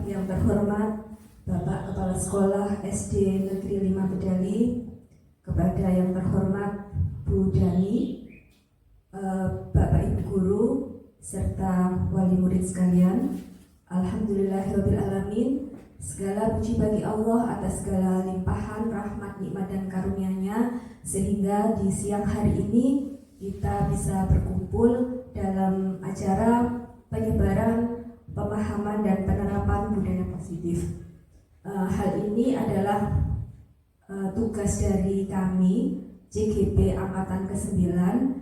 yang terhormat Bapak Kepala Sekolah SD Negeri 5 Bedali, kepada yang terhormat Bu Dani, Bapak Ibu Guru, serta wali murid sekalian. Alhamdulillahirrabbilalamin. Segala puji bagi Allah atas segala limpahan rahmat, nikmat dan karunia-Nya, sehingga di siang hari ini kita bisa berkumpul dalam acara penyebaran pemahaman dan penerapan budaya positif. Hal ini adalah tugas dari kami JGP Angkatan ke-9.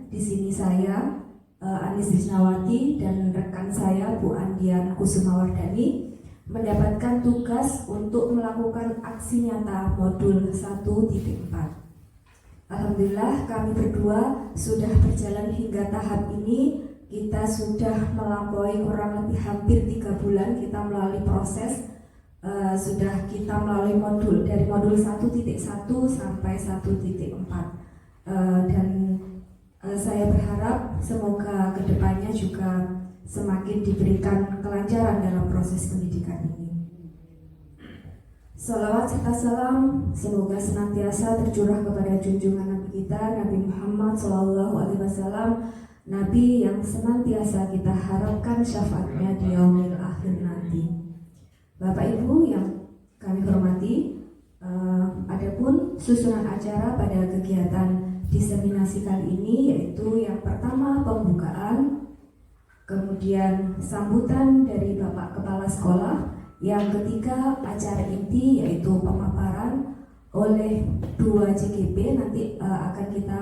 Di sini saya Anis Riznawati dan rekan saya Bu Andian Kusumawardani mendapatkan tugas untuk melakukan aksi nyata modul 1.4. Alhamdulillah kami berdua sudah berjalan hingga tahap ini. Kita sudah melampaui kurang lebih hampir 3 bulan kita melalui proses. Sudah kita melalui modul dari modul 1.1 sampai 1.4. Dan saya berharap semoga kedepannya juga semakin diberikan kelancaran dalam proses pendidikan ini. Salawat serta salam semoga senantiasa tercurah kepada junjungan Nabi kita Nabi Muhammad SAW, Nabi yang senantiasa kita harapkan syafaatnya di yaumil akhir nanti. Bapak Ibu yang kami hormati, adapun susunan acara pada kegiatan diseminasi kali ini yaitu yang pertama pembukaan, kemudian sambutan dari Bapak Kepala Sekolah, yang ketiga acara inti yaitu pemaparan oleh 2 JGP. Nanti akan kita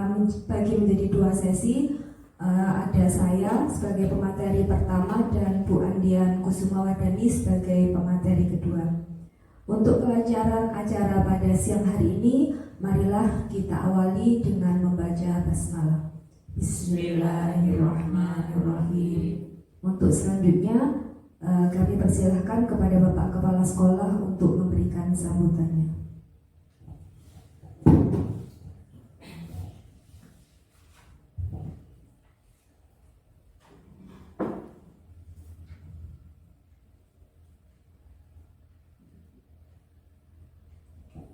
bagi menjadi 2 sesi. Ada saya sebagai pemateri pertama dan Bu Andian Kusumawardani sebagai pemateri kedua. Untuk kelancaran acara pada siang hari ini, marilah kita awali dengan membaca basmalah. Bismillahirrahmanirrahim. Untuk selanjutnya kami persilahkan kepada Bapak Kepala Sekolah untuk memberikan sambutannya.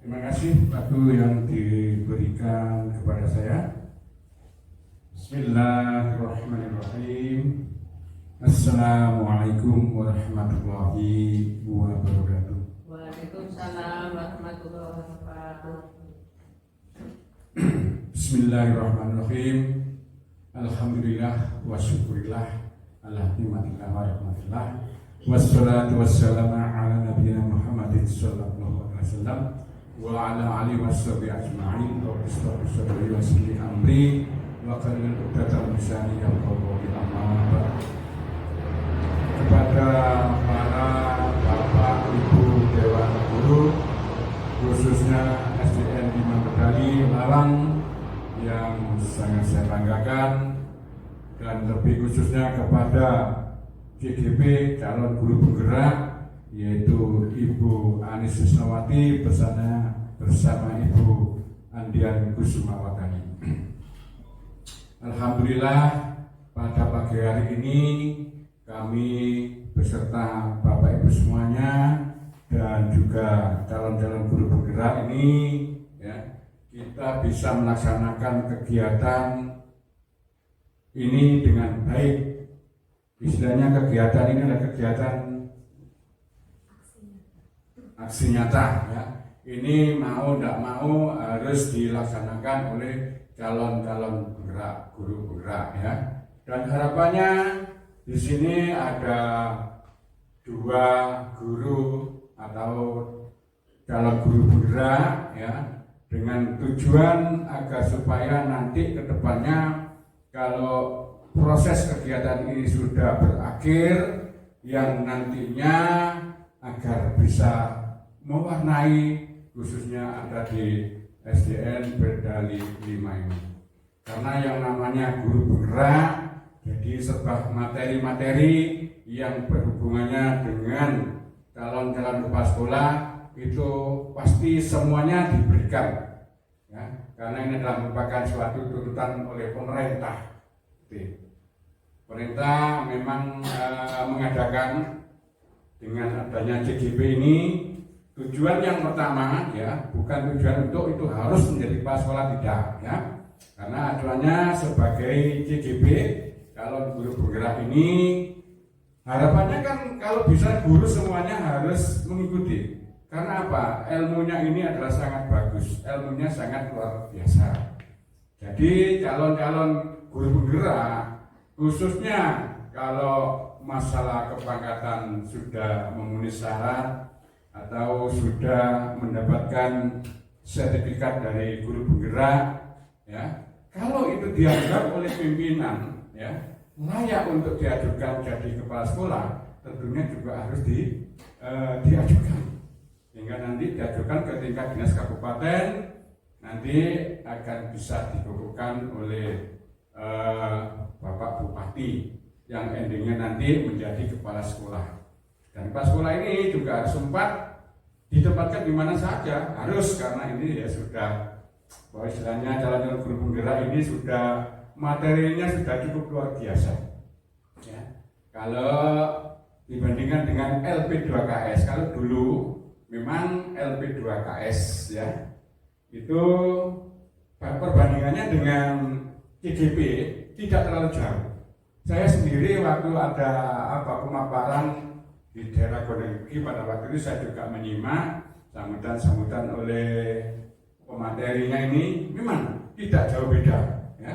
Terima kasih waktu yang diberikan kepada saya. Bismillahirrahmanirrahim. Assalamualaikum warahmatullahi wabarakatuh. Waalaikumsalam warahmatullahi wabarakatuh. Bismillahirrahmanirrahim. Alhamdulillah wa syukurillah ala nikmatillah wa rahmatillah. Wassalatu wassalamu ala nabiyina Muhammadin sallallahu alaihi wasallam wa ala alihi washabihi ajma'in. Rabbi shrah li sadri wa yassir li amri wa hlul 'uqdatam min lisani yafqahu qawli. Amma ba'd. Kepada para Bapak Ibu Dewan Guru, khususnya SDN 5 Bedali Malang yang sangat saya banggakan, dan lebih khususnya kepada JGP calon guru penggerak yaitu Ibu Anis Riznawati bersama Ibu Andian Kusumawardani. Alhamdulillah pada pagi hari ini kami beserta Bapak Ibu semuanya dan juga calon-calon guru penggerak ini kita bisa melaksanakan kegiatan ini dengan baik. Istilahnya kegiatan ini adalah kegiatan aksi nyata ya. Ini mau tidak mau harus dilaksanakan oleh calon-calon penggerak, guru penggerak ya. Dan harapannya di sini ada 2 guru atau calon guru penggerak ya, dengan tujuan agar supaya nanti ke depannya kalau proses kegiatan ini sudah berakhir, yang nantinya agar bisa mewarnai khususnya ada di SDN Bedali 5 ini. Karena yang namanya guru penggerak, jadi serba materi-materi yang berhubungannya dengan calon-calon kepala sekolah itu pasti semuanya diberikan ya, karena ini adalah merupakan suatu tuntutan oleh pemerintah. Pemerintah memang mengadakan dengan adanya CGP ini, tujuan yang pertama ya, bukan tujuan untuk itu harus menjadi kepala sekolah, tidak ya. Karena acuannya sebagai CGP, kalau guru penggerak ini harapannya kan kalau bisa guru semuanya harus mengikuti. Karena apa? Ilmunya ini adalah sangat bagus, ilmunya sangat luar biasa. Jadi calon-calon guru penggerak, khususnya kalau masalah kepangkatan sudah memenuhi syarat atau sudah mendapatkan sertifikat dari guru penggerak, ya, kalau itu dianggap oleh pimpinan, ya, layak untuk diajukan jadi kepala sekolah, tentunya juga harus diajukan. Sehingga nanti diajukan ke tingkat dinas kabupaten, nanti akan bisa dikukuhkan oleh Bapak Bupati yang endingnya nanti menjadi kepala sekolah. Dan kepala sekolah ini juga harus sempat ditempatkan di mana saja, harus, karena ini ya sudah, bahwa istilahnya calon guru penggerak ini sudah materinya sudah cukup luar biasa. Ya. Kalau dibandingkan dengan LP2KS, kalau dulu memang LP2KS ya, itu perbandingannya dengan CGP tidak terlalu jauh. Saya sendiri waktu ada pemaparan di daerah Gonegri pada waktu itu, saya juga menyimak sambutan-sambutan oleh pematerinya ini, memang tidak jauh beda ya.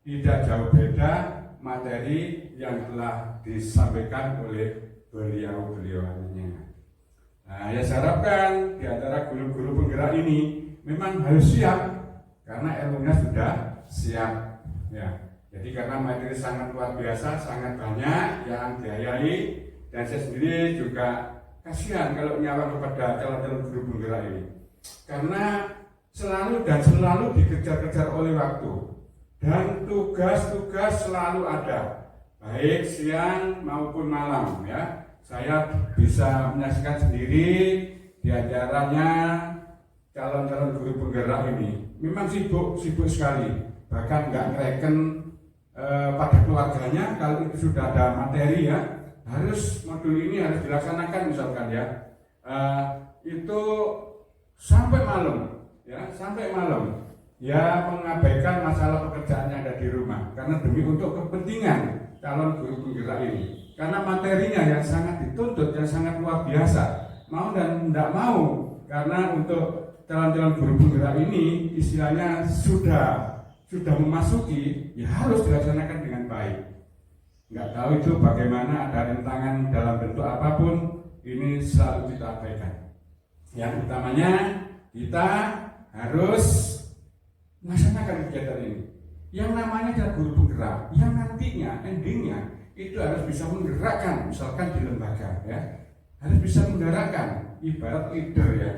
Tidak jauh beda materi yang telah disampaikan oleh beliau-beliaunya. Nah, ya saya harapkan di antara guru-guru penggerak ini memang harus siap, karena ilmunya sudah siap ya. Jadi karena materi sangat luar biasa, sangat banyak yang dihayai, dan saya sendiri juga kasihan kalau nyawa kepada calon-calon guru penggerak ini, karena selalu dikejar-kejar oleh waktu, dan tugas-tugas selalu ada, baik siang maupun malam ya. Saya bisa menyaksikan sendiri di antaranya calon-calon guru penggerak ini memang sibuk sekali, bahkan nggak ngereken pada keluarganya kalau itu sudah ada materi ya, harus modul ini harus dilaksanakan misalkan ya, itu sampai malam ya, mengabaikan masalah pekerjaan yang ada di rumah karena demi untuk kepentingan calon guru penggerak ini. Karena materinya yang sangat dituntut, yang sangat luar biasa, mau dan tidak mau, karena untuk calon-calon guru penggerak ini istilahnya sudah memasuki, ya harus dilaksanakan dengan baik. Nggak tahu itu bagaimana, ada rintangan dalam bentuk apapun, ini selalu kita abaikan. Yang utamanya kita harus melaksanakan kegiatan ini. Yang namanya adalah guru penggerak, yang nantinya endingnya itu harus bisa menggerakkan, misalkan di lembaga ya, harus bisa menggerakkan, ibarat leader ya.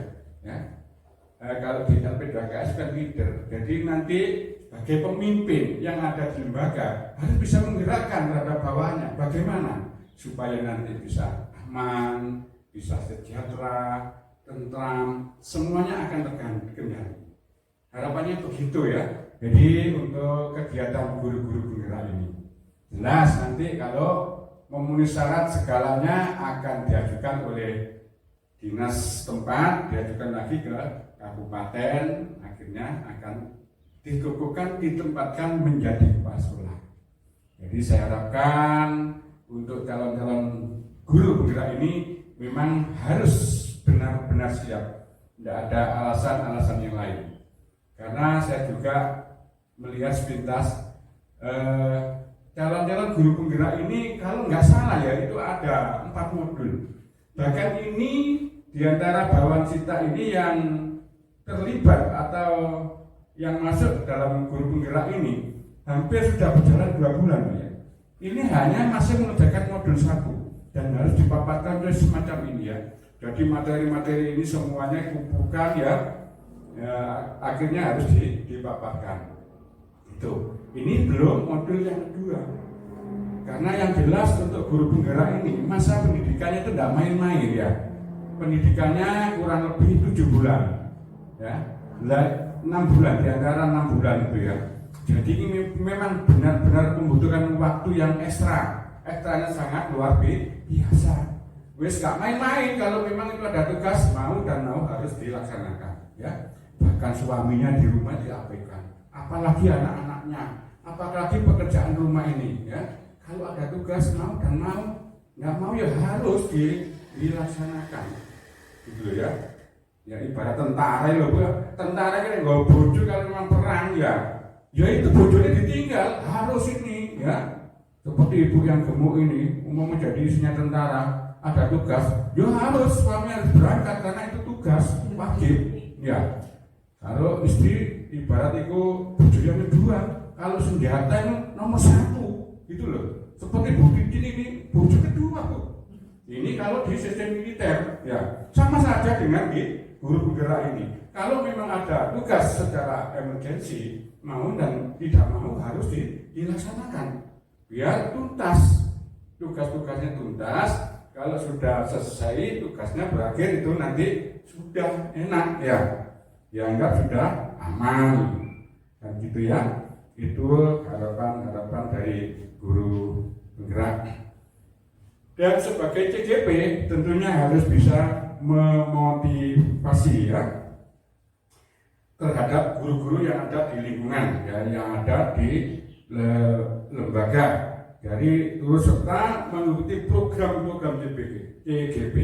Kalau di LP2KS kan leader, jadi nanti sebagai pemimpin yang ada di lembaga harus bisa menggerakkan terhadap bawahnya, bagaimana supaya nanti bisa aman, bisa sejahtera, tentram, semuanya akan terkendali. Harapannya begitu ya. Jadi untuk kegiatan guru-guru penggerak ini jelas nanti kalau memenuhi syarat segalanya akan diajukan oleh dinas tempat, diajukan lagi ke kabupaten, akhirnya akan dikukuhkan, ditempatkan menjadi kepala sekolah. Jadi saya harapkan untuk calon-calon guru penggerak ini memang harus benar-benar siap, tidak ada alasan-alasan yang lain. Karena saya juga melihat sepintas calon-calon guru penggerak ini kalau nggak salah ya itu ada 4 modul. Bahkan ini diantara bawaan Sita ini yang terlibat atau yang masuk dalam guru penggerak ini hampir sudah berjalan 2 bulan ya. Ini hanya masih mengerjakan modul 1 dan harus dipaparkan oleh semacam ini ya. Jadi materi-materi ini semuanya kumpulkan ya, akhirnya harus dipaparkan. Ini belum modul yang kedua. Karena yang jelas untuk guru penggerak ini masa pendidikannya itu tidak main-main ya. Pendidikannya kurang lebih 7 bulan ya. 6 bulan, di antara 6 bulan itu ya. Jadi ini memang benar-benar membutuhkan waktu yang ekstra. Ekstranya sangat luar biasa. Wis gak main-main, kalau memang itu ada tugas mau dan mau harus dilaksanakan, ya. Bahkan suaminya di rumah diabaikan, apalagi anak-anaknya, apalagi pekerjaan rumah ini, ya. Kalau ada tugas mau dan mau, nggak mau ya harus dilaksanakan, gitu ya. Ya ibarat tentara loh, Bu. Tentara kan nggak bojo kalau memang perang ya itu bojonya ditinggal, harus ini, ya. Seperti ibu yang gemuk ini, umum menjadi istrinya tentara, ada tugas, ya harus suami harus berangkat karena itu tugas wajib, ya. Kalau istri ibarat itu bojonya kedua, kalau senjata itu nomor 1, gitu loh. Seperti Bu Titin ini bojo kedua, Bu. Ini kalau di sistem militer, ya sama saja dengan di guru penggerak ini. Kalau memang ada tugas secara emergensi, mau dan tidak mau harus dilaksanakan. Biar tuntas, tugas-tugasnya tuntas. Kalau sudah selesai tugasnya berakhir itu nanti sudah enak, ya. Dianggap sudah aman, dan gitu ya. Itu harapan dari guru penggerak. Dan sebagai CGP tentunya harus bisa memotivasi, ya, terhadap guru-guru yang ada di lingkungan, ya, yang ada di lembaga. Jadi turut serta mengikuti program-program CGP.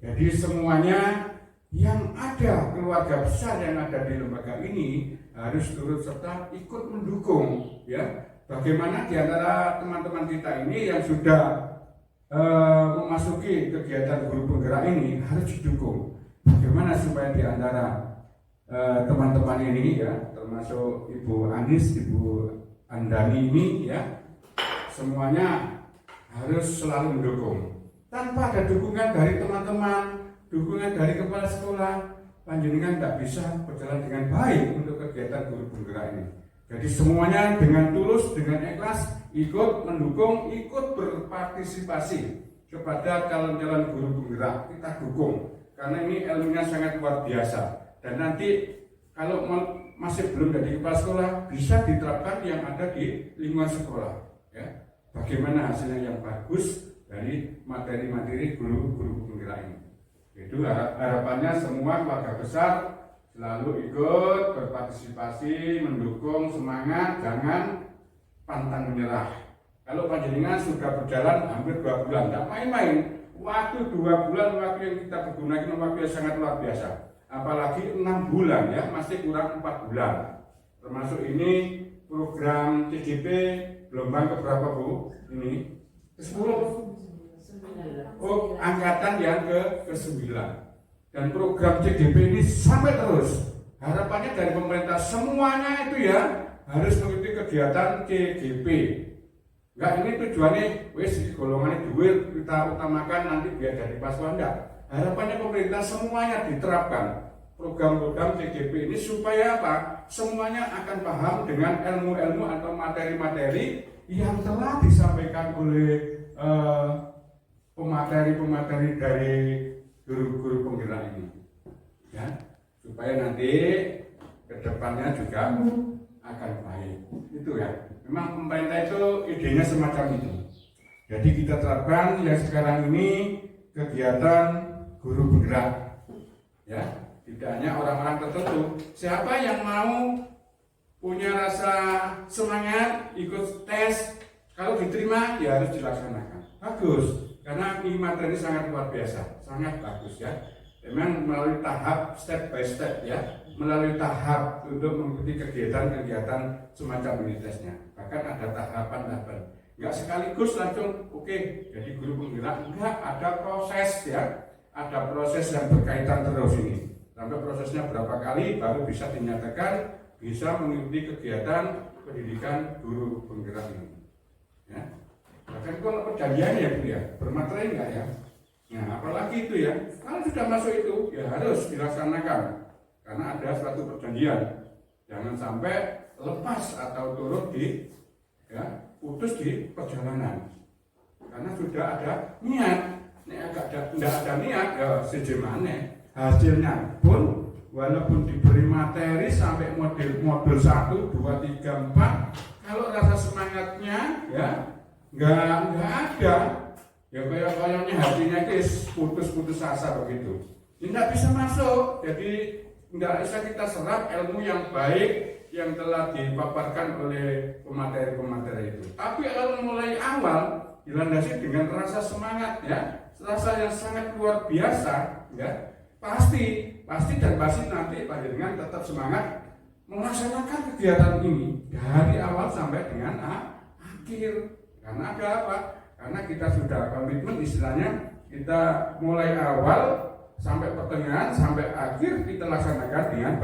Jadi semuanya yang ada, keluarga besar yang ada di lembaga ini harus turut serta ikut mendukung, ya. Bagaimana di antara teman-teman kita ini yang sudah memasuki kegiatan guru penggerak ini harus didukung. Bagaimana supaya di antara teman-teman ini, ya, termasuk Ibu Anis, Ibu Andani ini, ya, semuanya harus selalu mendukung. Tanpa ada dukungan dari teman-teman, dukungan dari kepala sekolah, panjenengan tidak bisa berjalan dengan baik untuk kegiatan guru penggerak ini. Jadi semuanya dengan tulus, dengan ikhlas, ikut mendukung, ikut berpartisipasi kepada calon-calon guru penggerak. Kita dukung, karena ini ilmunya sangat luar biasa. Dan nanti kalau masih belum jadi kepala sekolah, bisa diterapkan yang ada di lingkungan sekolah, ya. Bagaimana hasilnya yang bagus dari materi-materi guru-guru penggerak ini. Itu harapannya semua keluarga besar selalu ikut berpartisipasi, mendukung, semangat, jangan pantang menyerah. Kalau panjenengan sudah berjalan hampir 2 bulan, tidak main-main. Waktu 2 bulan, waktu yang kita pergunakan waktu yang sangat luar biasa. Apalagi 6 bulan, ya, masih kurang 4 bulan. Termasuk ini program CGP gelombang keberapa, Bu? Ini ke-10. Oh, angkatan yang ke-9. Dan program CGP ini sampai terus. Harapannya dari pemerintah semuanya itu, ya, harus mengikuti kegiatan CGP. Enggak, ini tujuannya wis golongannya duit kita utamakan nanti biar jadi paslon, enggak. Harapannya pemerintah semuanya diterapkan program-program CGP ini supaya apa? Semuanya akan paham dengan ilmu-ilmu atau materi-materi yang telah disampaikan oleh pemateri-pemateri dari guru-guru penggerak ini, ya, supaya nanti kedepannya juga akan baik. Itu, ya, memang pemerintah itu idenya semacam itu. Jadi kita terapkan yang sekarang ini kegiatan guru penggerak, ya, tidak hanya orang-orang tertentu. Siapa yang mau punya rasa semangat ikut tes, kalau diterima ya harus dilaksanakan. Bagus. Karena ini materi sangat luar biasa, sangat bagus, ya. Memang melalui tahap step by step, ya, melalui tahap untuk mengikuti kegiatan-kegiatan semacam ini tesnya. Bahkan ada tahapan-tahapan. Enggak sekaligus langsung oke, jadi guru penggerak, enggak, ada proses, ya. Ada proses yang berkaitan terus ini. Sampai prosesnya berapa kali baru bisa dinyatakan bisa mengikuti kegiatan pendidikan guru penggerak ini, ya. Bahkan kalau perjanjiannya, Bu, ya, bermaterai enggak, ya? Nah, apalagi itu, ya, kalau sudah masuk itu ya harus dilaksanakan karena ada suatu perjanjian. Jangan sampai lepas atau turut di, ya, putus di perjalanan karena sudah ada niat. Tidak ada niat, ya, sejemane hasilnya pun walaupun diberi materi sampai modul 1, 2, 3, 4, kalau rasa semangatnya, ya, nggak ada, Ya koyoknya hatinya itu putus asa begitu. Tidak bisa masuk, jadi tidak bisa kita serap ilmu yang baik yang telah dipaparkan oleh pemateri-pemateri itu. Tapi kalau mulai awal dilandasi dengan rasa semangat ya, rasa yang sangat luar biasa ya, pasti nanti panjenengan tetap semangat melaksanakan kegiatan ini dari awal sampai dengan akhir. Karena ada apa? Karena kita sudah komitmen, istilahnya kita mulai awal sampai pertengahan sampai akhir kita laksanakan dengan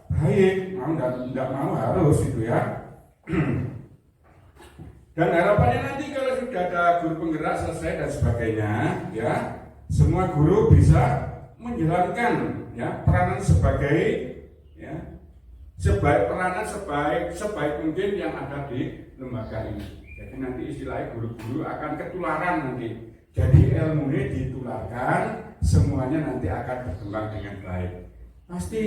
baik, mau tidak mau harus itu ya. Dan harapannya nanti kalau sudah ada guru penggerak selesai dan sebagainya ya, semua guru bisa menjalankan ya peranan sebagai ya sebaik mungkin yang ada di lembaga ini. Jadi nanti istilahnya guru-guru akan ketularan nanti. Jadi ilmunya ditularkan, semuanya nanti akan berkembang dengan baik. Pasti.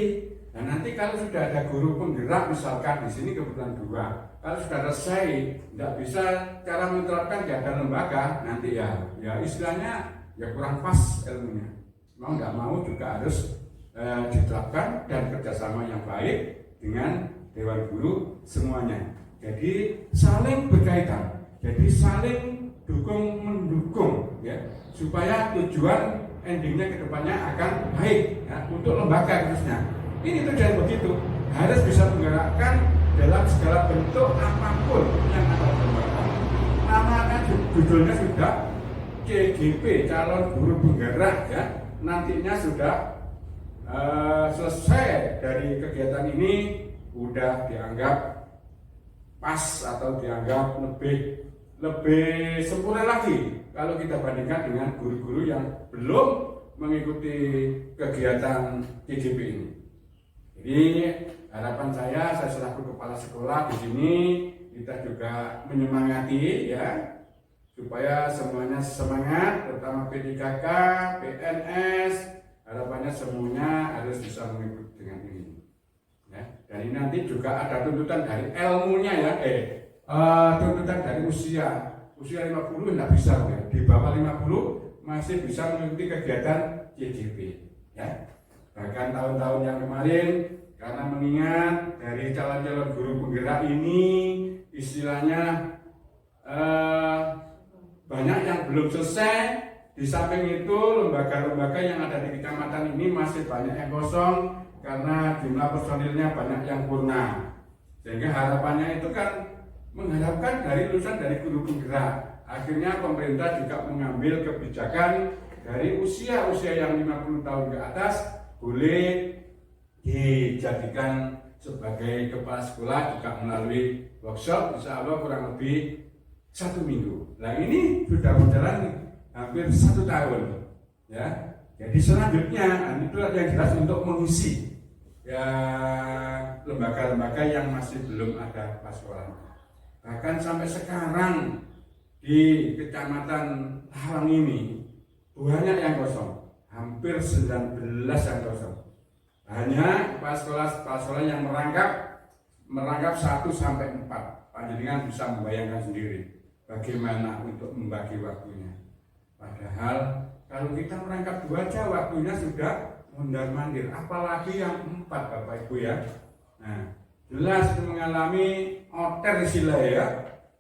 Dan nanti kalau sudah ada guru penggerak misalkan di sini kebetulan 2, kalau sudah selesai tidak bisa cara menerapkan di ada lembaga, nanti ya istilahnya ya kurang pas ilmunya. Mau nggak mau juga harus diterapkan dan kerjasama yang baik dengan Dewan Guru semuanya. Jadi saling berkaitan, jadi saling dukung-mendukung ya, supaya tujuan endingnya kedepannya akan baik ya, untuk lembaga khususnya. Ini tujuan begitu, harus bisa menggerakkan dalam segala bentuk apapun yang ada di lembaga. Namanya judulnya sudah CGP, calon guru penggerak ya, nantinya sudah selesai dari kegiatan ini udah dianggap pas atau dianggap lebih sempurna lagi kalau kita bandingkan dengan guru-guru yang belum mengikuti kegiatan CGP ini. Jadi harapan saya selaku kepala sekolah di sini kita juga menyemangati ya supaya semuanya semangat, terutama P3K, PNS, harapannya semuanya harus bisa mengikuti dengan ini. Ya, dan ini nanti juga ada tuntutan dari ilmunya ya, tuntutan dari usia 50 tidak bisa ya, di bawah 50 masih bisa mengikuti kegiatan CGP ya. Bahkan tahun-tahun yang kemarin karena mengingat dari calon-calon guru penggerak ini istilahnya banyak yang belum selesai. Di samping itu lembaga-lembaga yang ada di kecamatan ini masih banyak yang kosong karena jumlah personilnya banyak yang purna. Sehingga harapannya itu kan mengharapkan dari lulusan dari guru penggerak. Akhirnya pemerintah juga mengambil kebijakan dari usia-usia yang 50 tahun ke atas boleh dijadikan sebagai kepala sekolah juga melalui workshop, insya Allah kurang lebih 1 minggu. Nah ini sudah berjalan hampir 1 tahun ya. Jadi selanjutnya itu yang jelas untuk mengisi ya lembaga-lembaga yang masih belum ada kepala sekolah. Bahkan sampai sekarang di kecamatan Halang ini banyak yang kosong, hampir 19 yang kosong. Hanya kepala sekolah yang merangkap 1 sampai 4. Panjenengan bisa membayangkan sendiri bagaimana untuk membagi waktunya. Padahal kalau kita merangkap 2 aja waktunya sudah mondar-mandir, apalagi yang 4 Bapak Ibu ya. Nah, jelas mengalami oter istilah ya,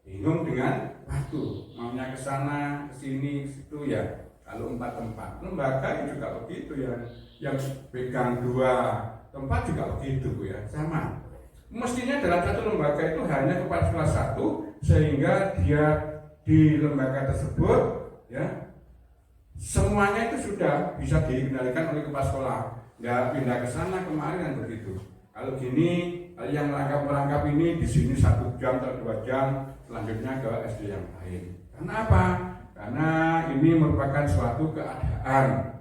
bingung dengan waktu, maunya ke sana, ke sini, ke situ ya. Kalau 4 tempat, lembaga juga begitu ya, yang pegang 2 tempat juga begitu ya, sama. Mestinya dalam satu lembaga itu hanya kepala sekolah 1, sehingga dia di lembaga tersebut ya semuanya itu sudah bisa dikendalikan oleh kepala sekolah, nggak pindah ke sana kemari dan begitu. Kalau gini, yang merangkap ini di sini 1 jam atau 2 jam, selanjutnya ke SD yang lain. Karena apa? Karena ini merupakan suatu keadaan.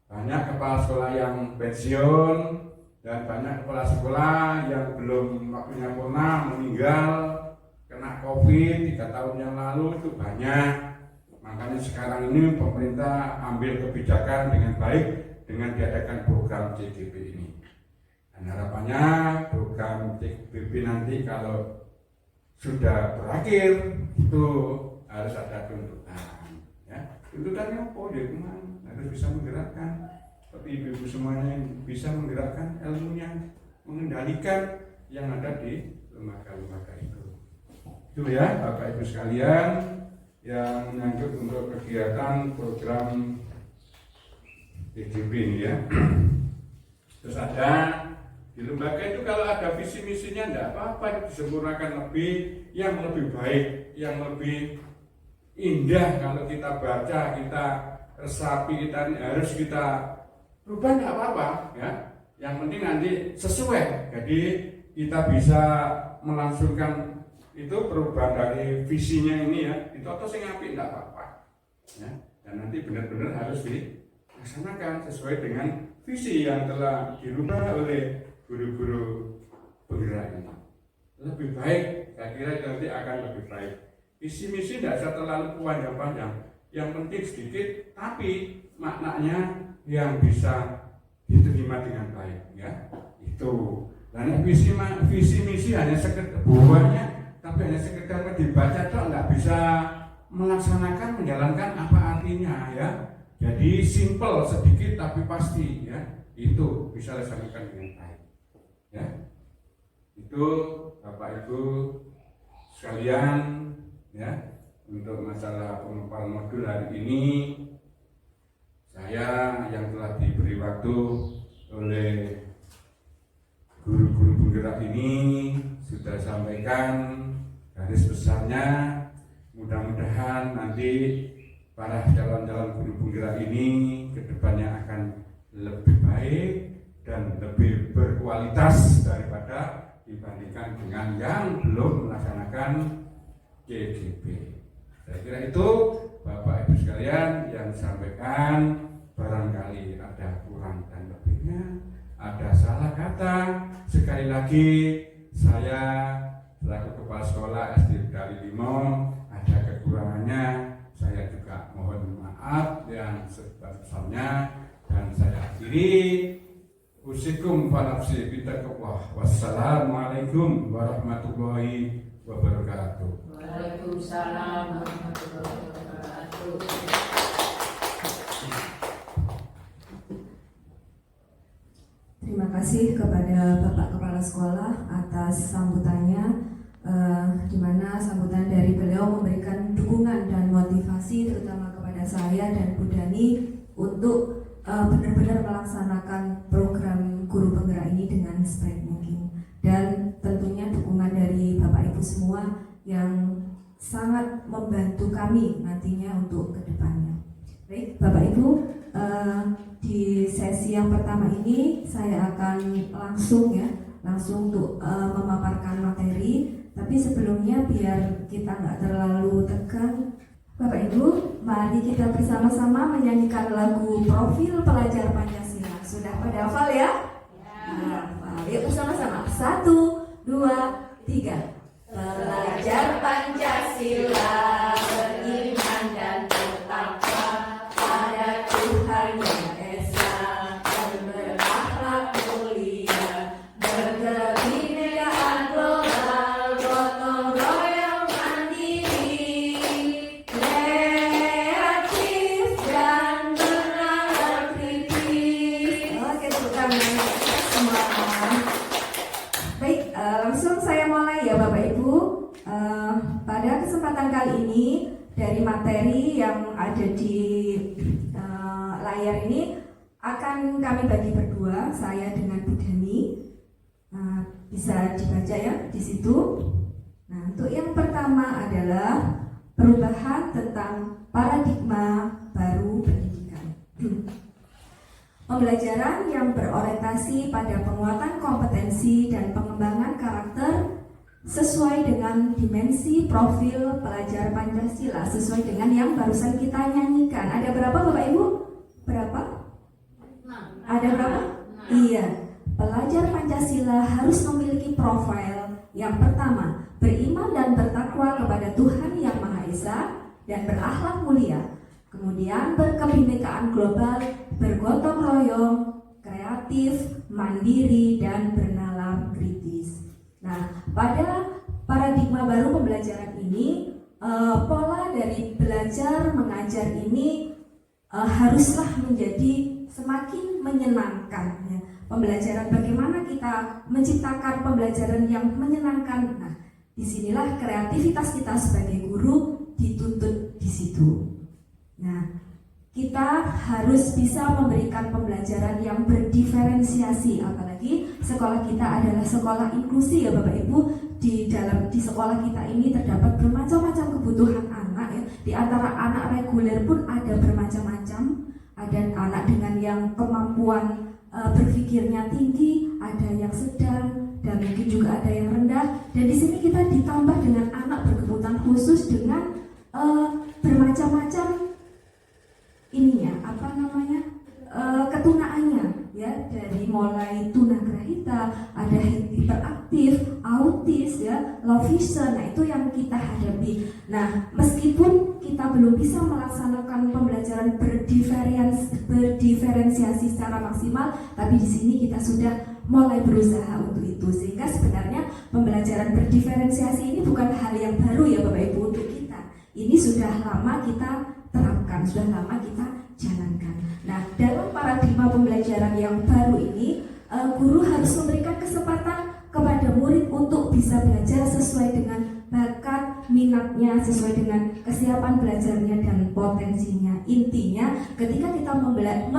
Banyak kepala sekolah yang pensiun dan banyak kepala sekolah yang belum waktunya purna meninggal kena COVID 3 tahun yang lalu itu banyak. Makanya sekarang ini pemerintah ambil kebijakan dengan baik dengan diadakan program CGP ini. Dan harapannya program CGP nanti kalau sudah berakhir itu harus ada tuntutan ya. Tuntutannya apa? Ya memang harus bisa menggerakkan. Tapi ibu-ibu semuanya bisa menggerakkan ilmunya, mengendalikan yang ada di lembaga-lembaga itu. Itu ya Bapak Ibu sekalian yang menyangkut untuk kegiatan program PGB ini ya. Terus ada di lembaga itu kalau ada visi misinya tidak apa-apa, disempurnakan lebih, yang lebih baik, yang lebih indah kalau kita baca, kita resapi, kita harus kita rubah tidak apa-apa ya. Yang penting nanti sesuai, jadi kita bisa melangsungkan itu perubahan dari visinya ini ya. Itu atau sing apik tidak apa-apa ya. Dan nanti benar-benar harus dilaksanakan sesuai dengan visi yang telah dirubah oleh guru-guru penggerak ini. Lebih baik, saya kira nanti akan lebih baik. Visi misi tidak usah terlalu panjang-panjang, yang penting sedikit tapi maknanya yang bisa diterima dengan baik ya. Itu. Dan visi misi hanya sekedar buahnya, tapi hanya sekedar dibaca toh nggak bisa melaksanakan, menjalankan apa artinya ya. Jadi simple sedikit tapi pasti ya. Itu bisa dilaksanakan dengan baik ya. Itu Bapak Ibu sekalian ya, untuk masalah pemaparan modul hari ini saya yang telah diberi waktu oleh guru-guru penggerak ini sudah sampaikan garis besarnya. Mudah-mudahan nanti para calon-calon guru penggerak ini kedepannya akan lebih baik dan lebih berkualitas daripada dibandingkan dengan yang belum melaksanakan KGB. Saya kira itu Bapak Ibu sekalian yang disampaikan. Barangkali ada kurang dan lebihnya, ada salah kata. Sekali lagi saya selaku kepala sekolah SD Dali Limo ada kekurangannya. Saya juga mohon maaf yang sebesar-besarnya dan saya akhiri. Usikum fanafsi bitaqwa. Wassalamualaikum warahmatullahi wabarakatuh. Waalaikumsalam warahmatullahi wabarakatuh. Terima kasih kepada Bapak Kepala Sekolah atas sambutannya, di mana sambutan dari beliau memberikan dukungan dan motivasi terutama kepada saya dan Bu Dani untuk benar-benar melaksanakan program guru penggerak ini dengan sebaik mungkin, dan tentunya dukungan dari Bapak Ibu semua yang sangat membantu kami nantinya untuk kedepannya. Baik Bapak Ibu, di sesi yang pertama ini saya akan langsung untuk memaparkan materi. Tapi sebelumnya biar kita nggak terlalu tegang, Bapak Ibu, mari kita bersama-sama menyanyikan lagu Profil Pelajar Pancasila. Sudah pada hafal ya? Yuk bersama-sama. 1, 2, 3. Pelajar Pancasila beriman dan bertakwa pada Tuhan Yang Esa, dan berakhlak mulia, berkebinekaan global, gotong royong mandiri, kreatif dan bernalar kritis. Oke, tepuk tangan semua. Baik, langsung saya mulai ya Bapak Ibu. Pada kesempatan kali ini dari materi yang ada di layar ini akan kami bagi berdua, saya dengan Bu Dani. Bisa dibaca ya di situ. Nah, untuk yang pertama adalah perubahan tentang paradigma baru pendidikan. Pembelajaran yang berorientasi pada penguatan kompetensi dan pengembangan karakter sesuai dengan dimensi profil pelajar Pancasila, sesuai dengan yang barusan kita nyanyikan. Ada berapa Bapak Ibu? Berapa? Ada berapa? Iya. Pelajar Pancasila harus memiliki profil yang pertama, beriman dan bertakwa kepada Tuhan Yang Maha Esa dan berakhlak mulia. Kemudian berkebinekaan global, bergotong royong, kreatif, mandiri, dan bernalar kritis. Nah, pada paradigma baru pembelajaran ini pola dari belajar mengajar ini haruslah menjadi semakin menyenangkan ya. Pembelajaran, bagaimana kita menciptakan pembelajaran yang menyenangkan. Nah, disinilah kreativitas kita sebagai guru dituntut di situ. Nah, kita harus bisa memberikan pembelajaran yang berdiferensiasi, apalagi sekolah kita adalah sekolah inklusi ya Bapak Ibu. Di sekolah kita ini terdapat bermacam-macam kebutuhan anak ya. Di antara anak reguler pun ada bermacam-macam. Ada anak dengan yang kemampuan berpikirnya tinggi, ada yang sedang, dan mungkin juga ada yang rendah. Dan di sini kita ditambah dengan anak berkebutuhan khusus dengan bermacam-macam ketunaannya ya, dari mulai tunagrahita, ada hiperaktif, autis ya, low vision. Nah, itu yang kita hadapi. Nah, meskipun kita belum bisa melaksanakan pembelajaran berdiferensiasi secara maksimal, tapi di sini kita sudah mulai berusaha untuk itu. Sehingga sebenarnya pembelajaran berdiferensiasi ini bukan hal yang baru ya Bapak Ibu untuk kita. Ini sudah lama kita terapkan, sudah lama kita jalankan. Nah, dalam paradigma pembelajaran yang baru ini, guru harus memberikan kesempatan kepada murid untuk bisa belajar sesuai dengan bakat, minatnya, sesuai dengan kesiapan belajarnya dan potensinya. Intinya, ketika kita memberikan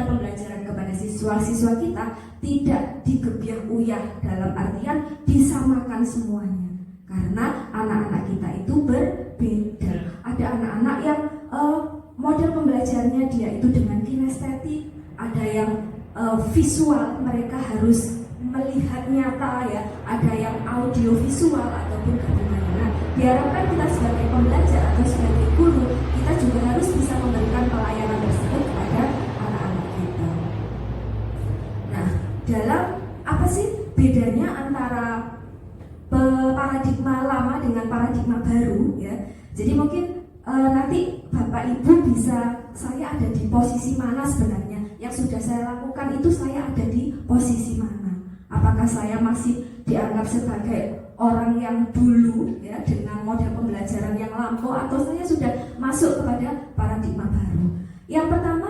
pembelajaran kepada siswa-siswa kita, tidak digebyah uyah, dalam artian disamakan semuanya. Karena anak-anak kita itu berbeda. Ada anak-anak yang model pembelajarannya dia itu dengan kinestetik, ada yang visual, mereka harus melihat nyata ya, ada yang audio visual ataupun gabungan. Nah, diharapkan kita sebagai pembelajar atau sebagai guru, kita juga harus bisa memberikan pelayanan tersebut kepada anak-anak kita. Nah, dalam apa sih bedanya antara paradigma lama dengan paradigma baru ya? Jadi mungkin nanti Bapak Ibu bisa, saya ada di posisi mana sebenarnya, yang sudah saya lakukan itu saya ada di posisi mana. Apakah saya masih dianggap sebagai orang yang dulu ya, dengan model pembelajaran yang lampau, atau saya sudah masuk kepada paradigma baru. Yang pertama,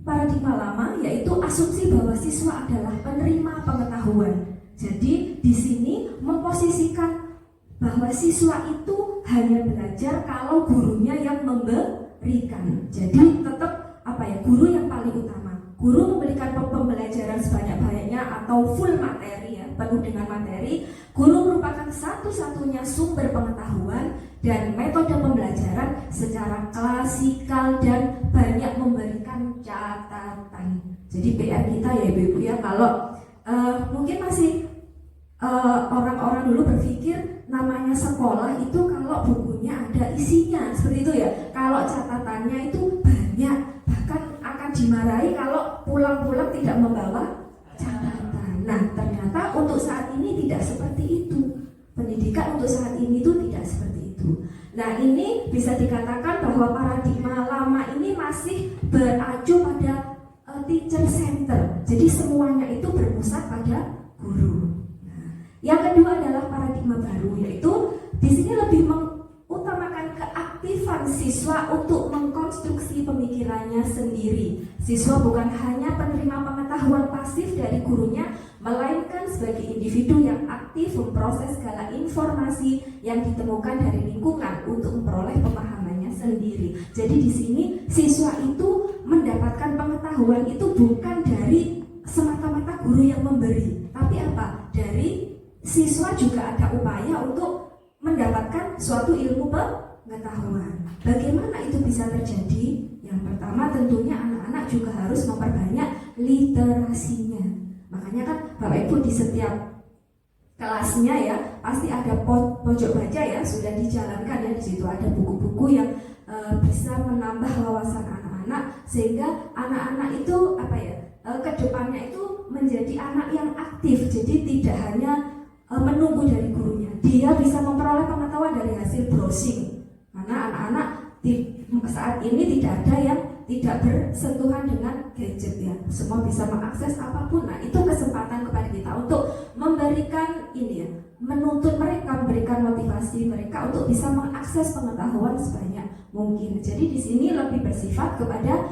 paradigma lama yaitu asumsi bahwa siswa adalah penerima pengetahuan. Jadi di sini memposisikan bahwa siswa itu hanya belajar kalau gurunya yang memberikan. Jadi tetap guru yang paling utama. Guru memberikan pembelajaran sebanyak-banyaknya atau full materi ya, penuh dengan materi. Guru merupakan satu-satunya sumber pengetahuan dan metode pembelajaran secara klasikal dan banyak memberikan catatan. Jadi PR kita ya Ibu ya, kalau mungkin masih orang-orang dulu berpikir namanya sekolah itu kalau bukunya ada isinya, seperti itu ya. Kalau catatannya itu banyak, bahkan akan dimarahi kalau pulang-pulang tidak membawa catatan. Nah, ternyata untuk saat ini tidak seperti itu. Pendidikan untuk saat ini itu tidak seperti itu. Nah, ini bisa dikatakan bahwa paradigma lama ini masih beracu pada teacher center. Jadi semuanya itu berpusat pada guru. Yang kedua adalah paradigma baru, yaitu di sini lebih mengutamakan keaktifan siswa untuk mengkonstruksi pemikirannya sendiri. Siswa bukan hanya penerima pengetahuan pasif dari gurunya, melainkan sebagai individu yang aktif memproses segala informasi yang ditemukan dari lingkungan untuk memperoleh pemahamannya sendiri. Jadi di sini siswa itu mendapatkan pengetahuan itu bukan dari semata-mata guru yang memberi, tapi apa? Dari siswa juga ada upaya untuk mendapatkan suatu ilmu pengetahuan. Bagaimana itu bisa terjadi? Yang pertama tentunya anak-anak juga harus memperbanyak literasinya. Makanya kan Bapak Ibu di setiap kelasnya ya pasti ada pojok baca ya, sudah dijalankan ya, di situ ada buku-buku yang bisa menambah wawasan anak-anak sehingga anak-anak itu kedepannya itu menjadi anak yang aktif. Jadi tidak hanya menunggu dari gurunya, dia bisa memperoleh pengetahuan dari hasil browsing. Karena anak-anak saat ini tidak ada yang tidak bersentuhan dengan gadget ya, semua bisa mengakses apapun. Nah itu kesempatan kepada kita untuk memberikan ini ya, menuntut mereka, memberikan motivasi mereka untuk bisa mengakses pengetahuan sebanyak mungkin. Jadi di sini lebih bersifat kepada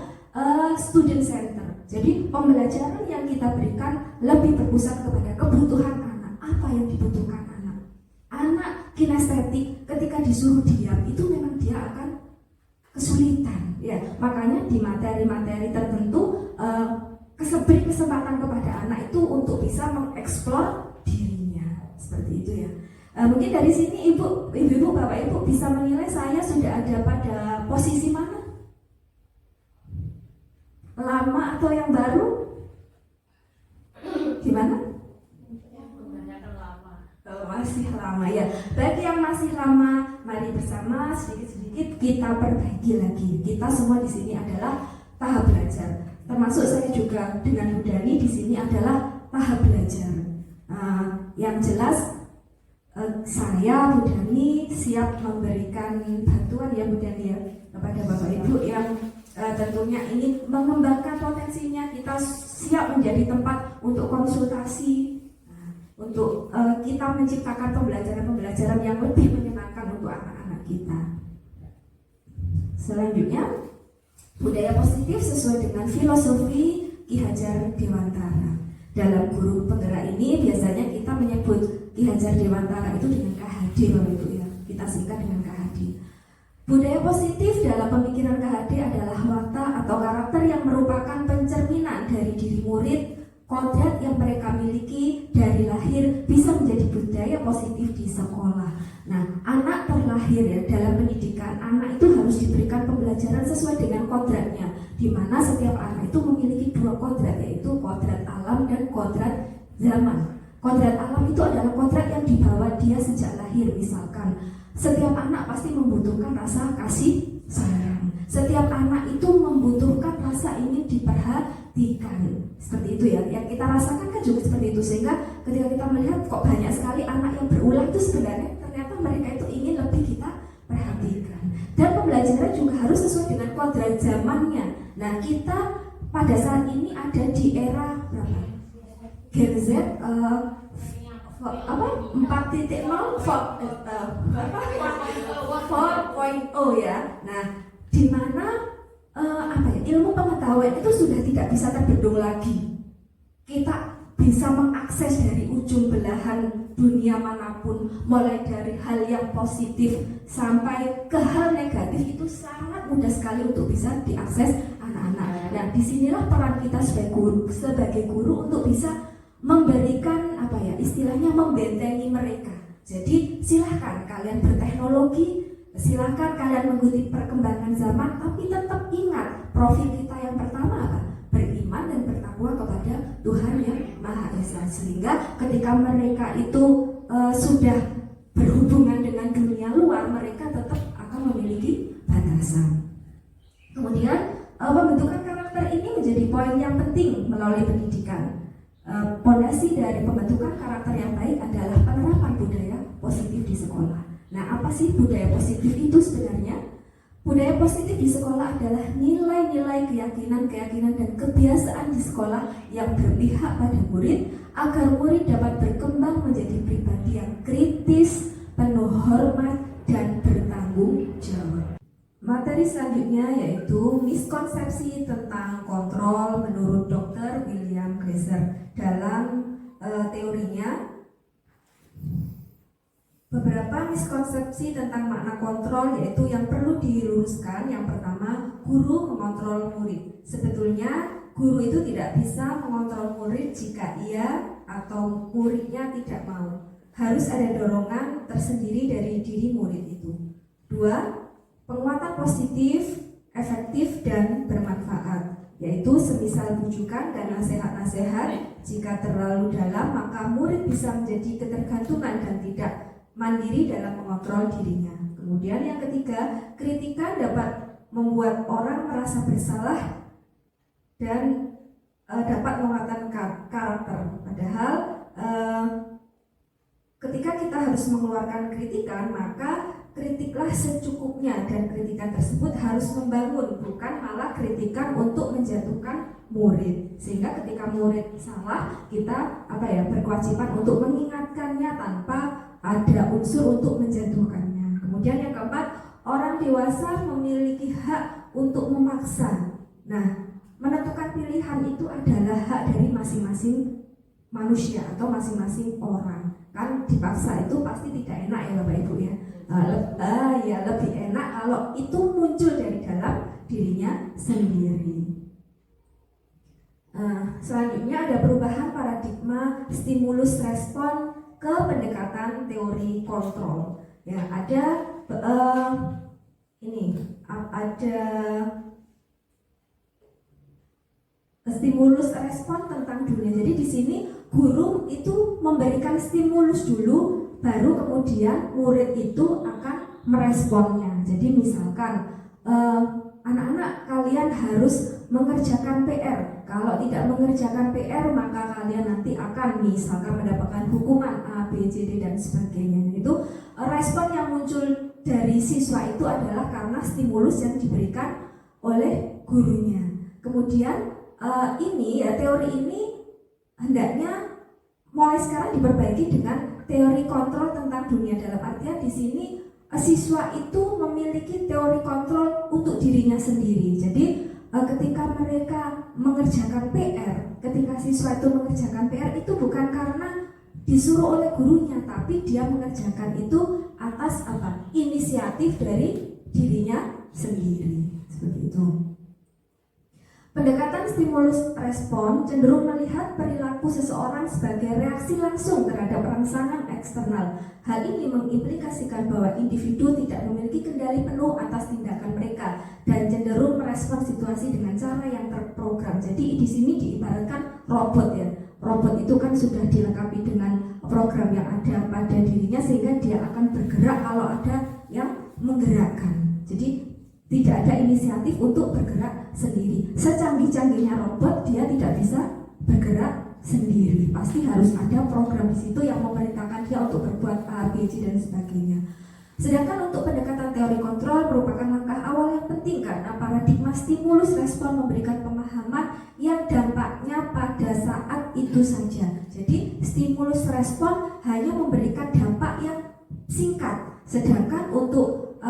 student center. Jadi pembelajaran yang kita berikan lebih berpusat kepada kebutuhan anak. Apa yang dibutuhkan anak? Anak kinestetik ketika disuruh diam itu memang dia akan kesulitan ya. Makanya di materi-materi tertentu beri kesempatan kepada anak itu untuk bisa mengeksplor dirinya seperti itu ya. Mungkin dari sini ibu, bapak ibu bisa menilai saya sudah ada pada posisi mana? Lama atau yang baru? Gimana? Kebanyakan lama. Masih lama ya. Bagi yang masih lama, mari bersama sedikit-sedikit kita perbaiki lagi. Kita semua di sini adalah tahap belajar. Termasuk saya juga dengan Bu Dani di sini adalah tahap belajar. Yang jelas saya Bu Dani siap memberikan bantuan ya Bu Dani ya kepada Bapak Ibu yang tentunya ingin mengembangkan potensinya. Kita siap menjadi tempat untuk konsultasi, untuk kita menciptakan pembelajaran-pembelajaran yang lebih menyenangkan untuk anak-anak kita. Selanjutnya, budaya positif sesuai dengan filosofi Ki Hajar Dewantara. Dalam guru penggerak ini biasanya kita menyebut Ki Hajar Dewantara itu dengan KHD Bapak Ibu ya. Kita singkat dengan KHD. Budaya positif dalam pemikiran KHD adalah watak atau karakter yang merupakan pencerminan dari diri murid. Kodrat yang mereka miliki dari lahir bisa menjadi budaya positif di sekolah. Nah, anak terlahir ya dalam pendidikan, anak itu harus diberikan pembelajaran sesuai dengan kodratnya, di mana setiap anak itu memiliki dua kodrat, yaitu kodrat alam dan kodrat zaman. Kodrat alam itu adalah kodrat yang dibawa dia sejak lahir. Misalkan setiap anak pasti membutuhkan rasa kasih sayang. Setiap anak itu membutuhkan rasa ingin diperhatikan. Seperti itu ya, yang kita rasakan kan juga seperti itu. Sehingga ketika kita melihat kok banyak sekali anak yang berulang itu sebenarnya ternyata mereka itu ingin lebih kita perhatikan. Dan pembelajaran juga harus sesuai dengan kodrat zamannya. Nah kita pada saat ini ada di era berapa? Gen Z 4.0 ya. Nah, di mana ilmu pengetahuan itu sudah tidak bisa terbendung lagi. Kita bisa mengakses dari ujung belahan dunia manapun, mulai dari hal yang positif sampai ke hal negatif itu sangat mudah sekali untuk bisa diakses anak-anak. Nah, disinilah peran kita sebagai guru untuk bisa memberikan istilahnya membentengi mereka. Jadi silahkan kalian berteknologi, silahkan kalian mengikuti perkembangan zaman, tapi tetap ingat profil kita yang pertama apa? Beriman dan bertakwa kepada Tuhan yang Maha Esa. Sehingga ketika mereka itu sudah berhubungan dengan dunia luar, mereka tetap akan memiliki batasan. Kemudian pembentukan karakter ini menjadi poin yang penting melalui pendidikan. Pondasi dari pembentukan karakter yang baik adalah penerapan budaya positif di sekolah. Nah, apa sih budaya positif itu sebenarnya? Budaya positif di sekolah adalah nilai-nilai, keyakinan dan kebiasaan di sekolah yang berpihak pada murid agar murid dapat berkembang menjadi pribadi yang kritis, penuh hormat, dan bertanggung jawab. Materi selanjutnya yaitu miskonsepsi tentang kontrol menurut Dr. William Glasser. Dalam teorinya, beberapa miskonsepsi tentang makna kontrol yaitu yang perlu diluruskan. Yang pertama, guru mengontrol murid. Sebetulnya guru itu tidak bisa mengontrol murid jika ia atau muridnya tidak mau. Harus ada dorongan tersendiri dari diri murid itu. Dua, penguatan positif, efektif, dan bermanfaat, yaitu semisal bujukan dan nasihat-nasihat. Jika terlalu dalam, maka murid bisa menjadi ketergantungan dan tidak mandiri dalam mengontrol dirinya. Kemudian yang ketiga, kritikan dapat membuat orang merasa bersalah dan dapat menguatkan karakter. Padahal ketika kita harus mengeluarkan kritikan, maka kritiklah secukupnya, dan kritikan tersebut harus membangun, bukan malah kritikan untuk menjatuhkan murid. Sehingga ketika murid salah, kita berkewajiban untuk mengingatkannya tanpa ada unsur untuk menjatuhkannya. Kemudian yang keempat, orang dewasa memiliki hak untuk memaksa. Nah, menentukan pilihan itu adalah hak dari masing-masing manusia atau masing-masing orang. Kan dipaksa itu pasti tidak enak ya Bapak Ibu ya. Lebih enak kalau itu muncul dari dalam dirinya sendiri. Selanjutnya ada perubahan paradigma stimulus respon ke pendekatan teori kontrol. Ya, ada stimulus respon tentang dunia. Jadi di sini guru itu memberikan stimulus dulu, baru kemudian murid itu akan meresponnya. Jadi misalkan anak-anak kalian harus mengerjakan PR. Kalau tidak mengerjakan PR maka kalian nanti akan misalkan mendapatkan hukuman A, B, C, D dan sebagainya. Itu respon yang muncul dari siswa itu adalah karena stimulus yang diberikan oleh gurunya. Kemudian teori ini hendaknya mulai sekarang diperbaiki dengan teori kontrol tentang dunia. Dalam artian di sini siswa itu memiliki teori kontrol untuk dirinya sendiri. Jadi ketika mereka mengerjakan PR, ketika siswa itu mengerjakan PR itu bukan karena disuruh oleh gurunya, tapi dia mengerjakan itu atas inisiatif dari dirinya sendiri. Seperti itu. Pendekatan stimulus respon cenderung melihat perilaku seseorang sebagai reaksi langsung terhadap rangsangan eksternal. Hal ini mengimplikasikan bahwa individu tidak memiliki kendali penuh atas tindakan mereka dan cenderung merespon situasi dengan cara yang terprogram. Jadi di sini diibaratkan robot ya. Robot itu kan sudah dilengkapi dengan program yang ada pada dirinya sehingga dia akan bergerak kalau ada yang menggerakkan. Jadi tidak ada inisiatif untuk bergerak sendiri. Secanggih-canggihnya robot, dia tidak bisa bergerak sendiri. Pasti harus ada program di situ yang memerintahkan dia untuk berbuat A, B, C dan sebagainya. Sedangkan untuk pendekatan teori kontrol merupakan langkah awal yang penting karena paradigma stimulus respon memberikan pemahaman yang dampaknya pada saat itu saja. Jadi stimulus respon hanya memberikan dampak yang singkat. Sedangkan untuk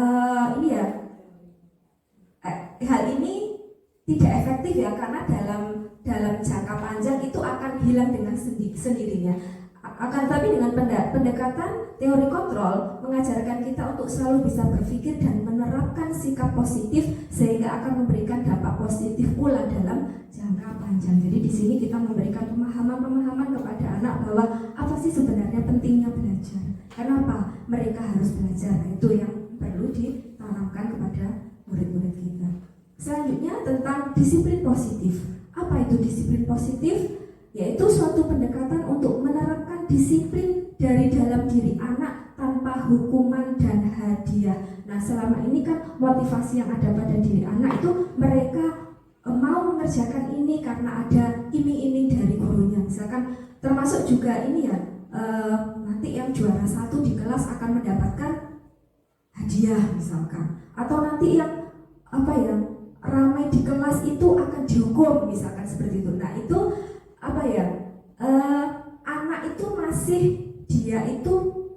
hal ini tidak efektif ya, karena dalam jangka panjang itu akan hilang dengan sendirinya. Akan tetapi dengan pendekatan teori kontrol mengajarkan kita untuk selalu bisa berpikir dan menerapkan sikap positif sehingga akan memberikan dampak positif pula dalam jangka panjang. Jadi di sini kita memberikan pemahaman kepada anak bahwa apa sih sebenarnya pentingnya belajar. Kenapa mereka harus belajar? Itu yang perlu ditanamkan kepada murid-murid kita. Selanjutnya tentang disiplin positif. Apa itu disiplin positif? Yaitu suatu pendekatan untuk menerapkan disiplin dari dalam diri anak tanpa hukuman dan hadiah. Nah, selama ini kan motivasi yang ada pada diri anak itu mereka mau mengerjakan ini karena ada iming-iming dari gurunya. Misalkan termasuk juga ini ya, nanti yang juara 1 di kelas akan mendapatkan hadiah misalkan. Atau nanti yang ramai di kelas itu akan dihukum misalkan seperti itu. Nah itu anak itu masih dia itu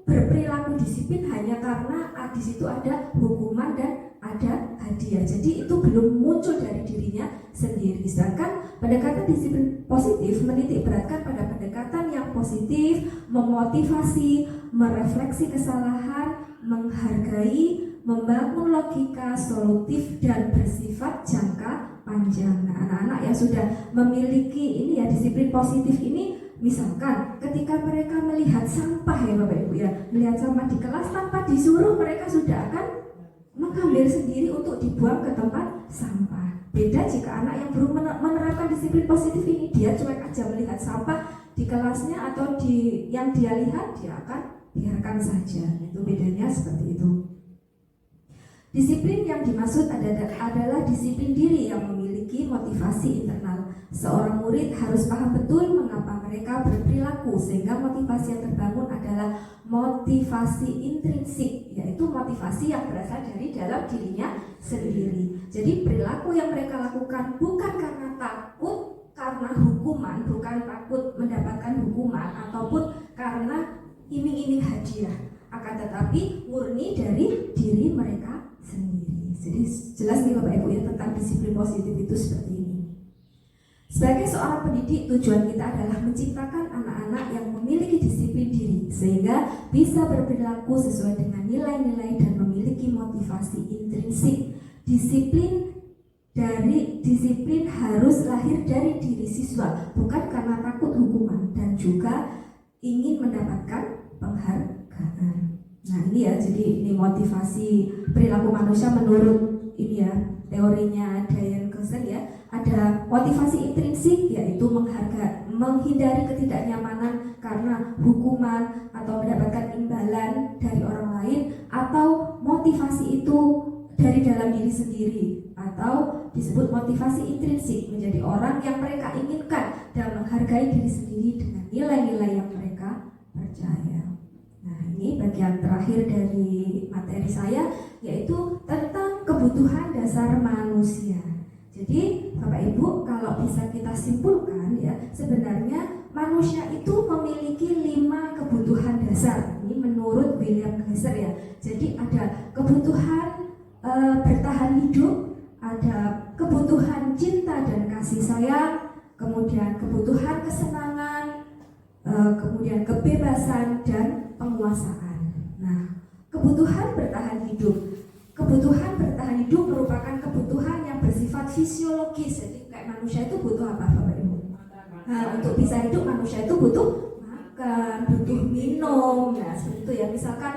berperilaku disiplin hanya karena di situ ada hukuman dan ada hadiah. Jadi itu belum muncul dari dirinya sendiri. Sedangkan pendekatan disiplin positif menitik beratkan pada pendekatan yang positif, memotivasi, merefleksi kesalahan, menghargai, membangun logika solutif dan bersifat jangka panjang. Nah, anak-anak yang sudah memiliki disiplin positif ini, misalkan ketika mereka melihat sampah ya Bapak Ibu ya, melihat sampah di kelas tanpa disuruh mereka sudah akan mengambil sendiri untuk dibuang ke tempat sampah. Beda jika anak yang belum menerapkan disiplin positif ini, dia cuek aja melihat sampah di kelasnya atau yang dia lihat dia akan biarkan saja. Itu bedanya seperti itu. Disiplin yang dimaksud adalah disiplin diri yang memiliki motivasi internal. Seorang murid harus paham betul mengapa mereka berperilaku, sehingga motivasi yang terbangun adalah motivasi intrinsik, yaitu motivasi yang berasal dari dalam dirinya sendiri. Jadi perilaku yang mereka lakukan bukan karena takut karena hukuman, bukan takut mendapatkan hukuman ataupun karena iming-iming hadiah, akan tetapi murni dari diri mereka sendiri. Jadi jelas nih Bapak Ibu ya tentang disiplin positif itu seperti ini. Sebagai seorang pendidik, tujuan kita adalah menciptakan anak-anak yang memiliki disiplin diri sehingga bisa berperilaku sesuai dengan nilai-nilai dan memiliki motivasi intrinsik. Disiplin harus lahir dari diri siswa, bukan karena takut hukuman dan juga ingin mendapatkan penghargaan. Nah ini ya, jadi ini motivasi perilaku manusia menurut ini ya teorinya Diane Kosen ya. Ada motivasi intrinsik, yaitu menghindari ketidaknyamanan karena hukuman atau mendapatkan imbalan dari orang lain, atau motivasi itu dari dalam diri sendiri, atau disebut motivasi intrinsik, menjadi orang yang mereka inginkan dan menghargai diri sendiri dengan nilai-nilai yang mereka percaya. Nah ini bagian terakhir dari materi saya, yaitu tentang kebutuhan dasar manusia. Jadi Bapak Ibu, kalau bisa kita simpulkan ya, sebenarnya manusia itu memiliki 5 kebutuhan dasar. Ini menurut William Glasser ya. Jadi ada kebutuhan bertahan hidup, ada kebutuhan cinta dan kasih sayang, kemudian kebutuhan kesenangan, kemudian kebebasan dan penguasaan. Nah, kebutuhan bertahan hidup. Kebutuhan bertahan hidup merupakan kebutuhan yang bersifat fisiologis. Jadi kayak manusia itu butuh apa Bapak Ibu? Nah, untuk bisa hidup manusia itu butuh makan, butuh minum. Nah seperti itu ya. Misalkan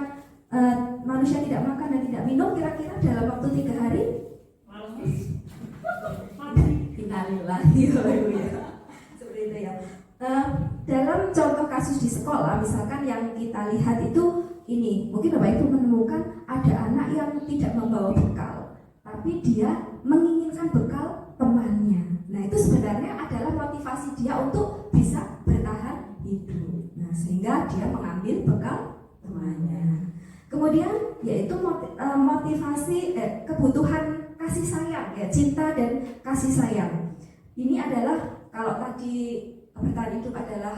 manusia tidak makan dan tidak minum, kira-kira dalam waktu 3 hari innalillahi Bapak Ibu ya. Seperti itu ya. Dalam contoh kasus di sekolah, misalkan yang kita lihat itu ini, mungkin Bapak Ibu menemukan ada anak yang tidak membawa bekal, tapi dia menginginkan bekal temannya. Nah itu sebenarnya adalah motivasi dia untuk bisa bertahan hidup. Nah sehingga dia mengambil bekal temannya. Kemudian yaitu motivasi kebutuhan kasih sayang ya, cinta dan kasih sayang. Ini adalah kalau tadi bertahan hidup adalah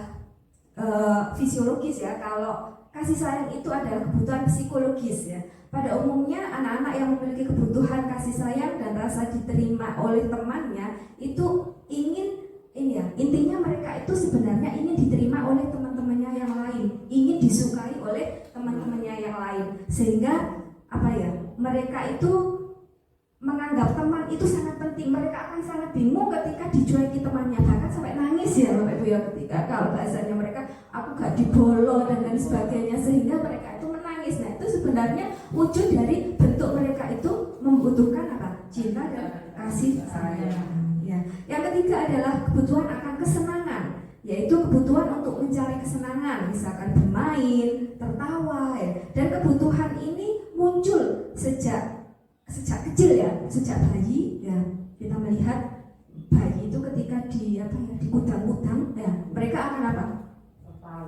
fisiologis ya, kalau kasih sayang itu adalah kebutuhan psikologis ya. Pada umumnya anak-anak yang memiliki kebutuhan kasih sayang dan rasa diterima oleh temannya itu ingin ini ya, intinya mereka itu sebenarnya ingin diterima oleh teman-temannya yang lain, ingin disukai oleh teman-temannya yang lain, sehingga apa ya, mereka itu menganggap teman itu sangat penting. Mereka akan sangat bingung ketika dicueki temannya, bahkan sampai nangis ya Bapak Ibu ya, ketika kalau bahasanya mereka aku gak dibolo dan lain sebagainya, sehingga mereka itu menangis. Nah itu sebenarnya wujud dari bentuk mereka itu membutuhkan apa? Cinta dan kasih sayang ya. Yang ketiga adalah kebutuhan akan kesenangan, yaitu kebutuhan untuk mencari kesenangan, misalkan bermain, tertawa ya. Dan kebutuhan ini muncul sejak kecil ya, sejak bayi ya. Kita melihat bayi itu ketika dikudang-kudang ya, mereka akan apa?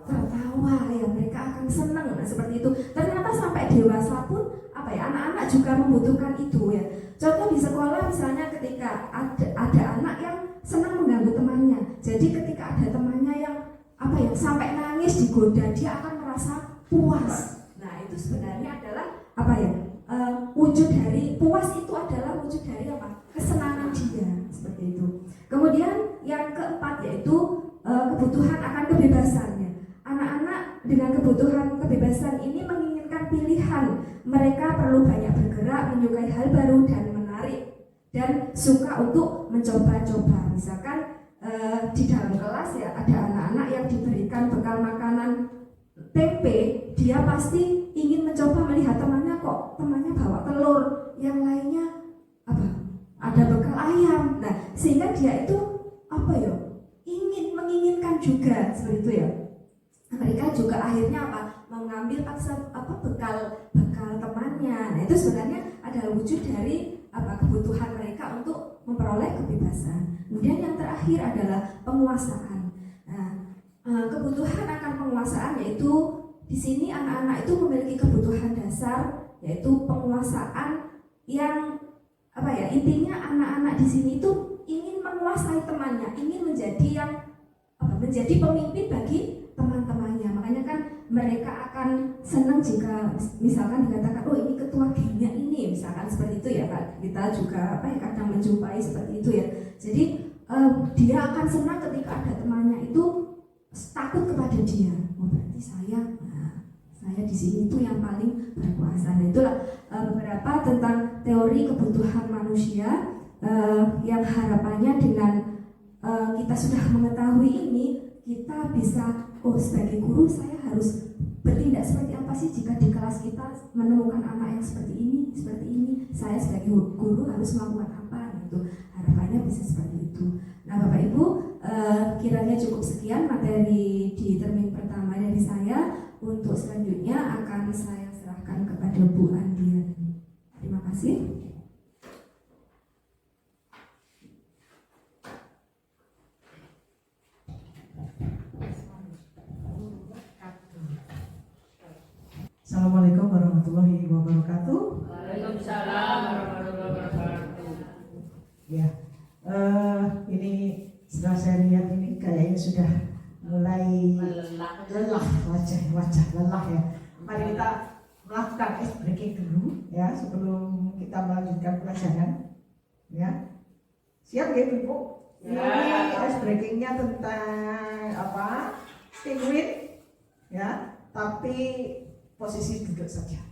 Tertawa ya, mereka akan senang. Nah seperti itu. Ternyata sampai dewasa pun apa ya, anak-anak juga membutuhkan itu ya. Contoh di sekolah misalnya ketika ada anak yang senang mengganggu temannya. Jadi ketika ada temannya yang apa ya, sampai nangis digoda, dia akan merasa puas. Nah itu sebenarnya adalah apa ya, wujud dari puas itu adalah wujud dari apa? Kesenangan dia, seperti itu. Kemudian yang keempat yaitu kebutuhan akan kebebasannya. Anak-anak dengan kebutuhan kebebasan ini menginginkan pilihan. Mereka perlu banyak bergerak, menyukai hal baru dan menarik, dan suka untuk mencoba-coba. Misalkan di dalam kelas ya, ada anak-anak yang diberikan bekal makanan tempe, dia pasti ingin mencoba melihat temannya, kok temannya bawa telur, yang lainnya apa? Ada bekal ayam. Nah, sehingga dia itu apa ya? Menginginkan juga seperti itu ya. Mereka juga akhirnya apa? Mengambil paksa bekal temannya. Nah, itu sebenarnya adalah wujud dari kebutuhan mereka untuk memperoleh kebebasan. Kemudian yang terakhir adalah penguasaan. Nah, kebutuhan akan penguasaan yaitu di sini anak-anak itu memiliki kebutuhan dasar yaitu penguasaan yang intinya anak-anak di sini itu ingin menguasai temannya, ingin menjadi pemimpin bagi teman-temannya. Makanya kan mereka akan senang jika misalkan dikatakan, oh ini ketua gengnya ini, misalkan seperti itu ya Kak. Kita juga kadang menjumpai seperti itu ya. Jadi dia akan senang ketika ada temannya itu takut kepada dia. Oh berarti saya di sini itu yang paling berkuasa. Nah itulah beberapa tentang teori kebutuhan manusia yang harapannya dengan kita sudah mengetahui ini, kita bisa, sebagai guru saya harus bertindak seperti apa sih jika di kelas kita menemukan anak yang seperti ini, saya sebagai guru harus melakukan apa gitu. Harapannya bisa seperti itu. Nah Bapak Ibu, kiranya cukup sekian materi di termin pertama dari saya. Untuk selanjutnya akan saya serahkan kepada Bu Andiani. Terima kasih. Assalamualaikum warahmatullahi wabarakatuh. Waalaikumsalam warahmatullahi wabarakatuh. Ya, ini setelah saya lihat ini kayaknya sudah mulai lelah wajah lelah ya. Mari kita melakukan ice breaking dulu ya sebelum kita melanjutkan pelajaran. Ya, siap ya Ibu? Ya. Ini ice breakingnya tentang apa? Penguin ya, tapi posisi duduk saja.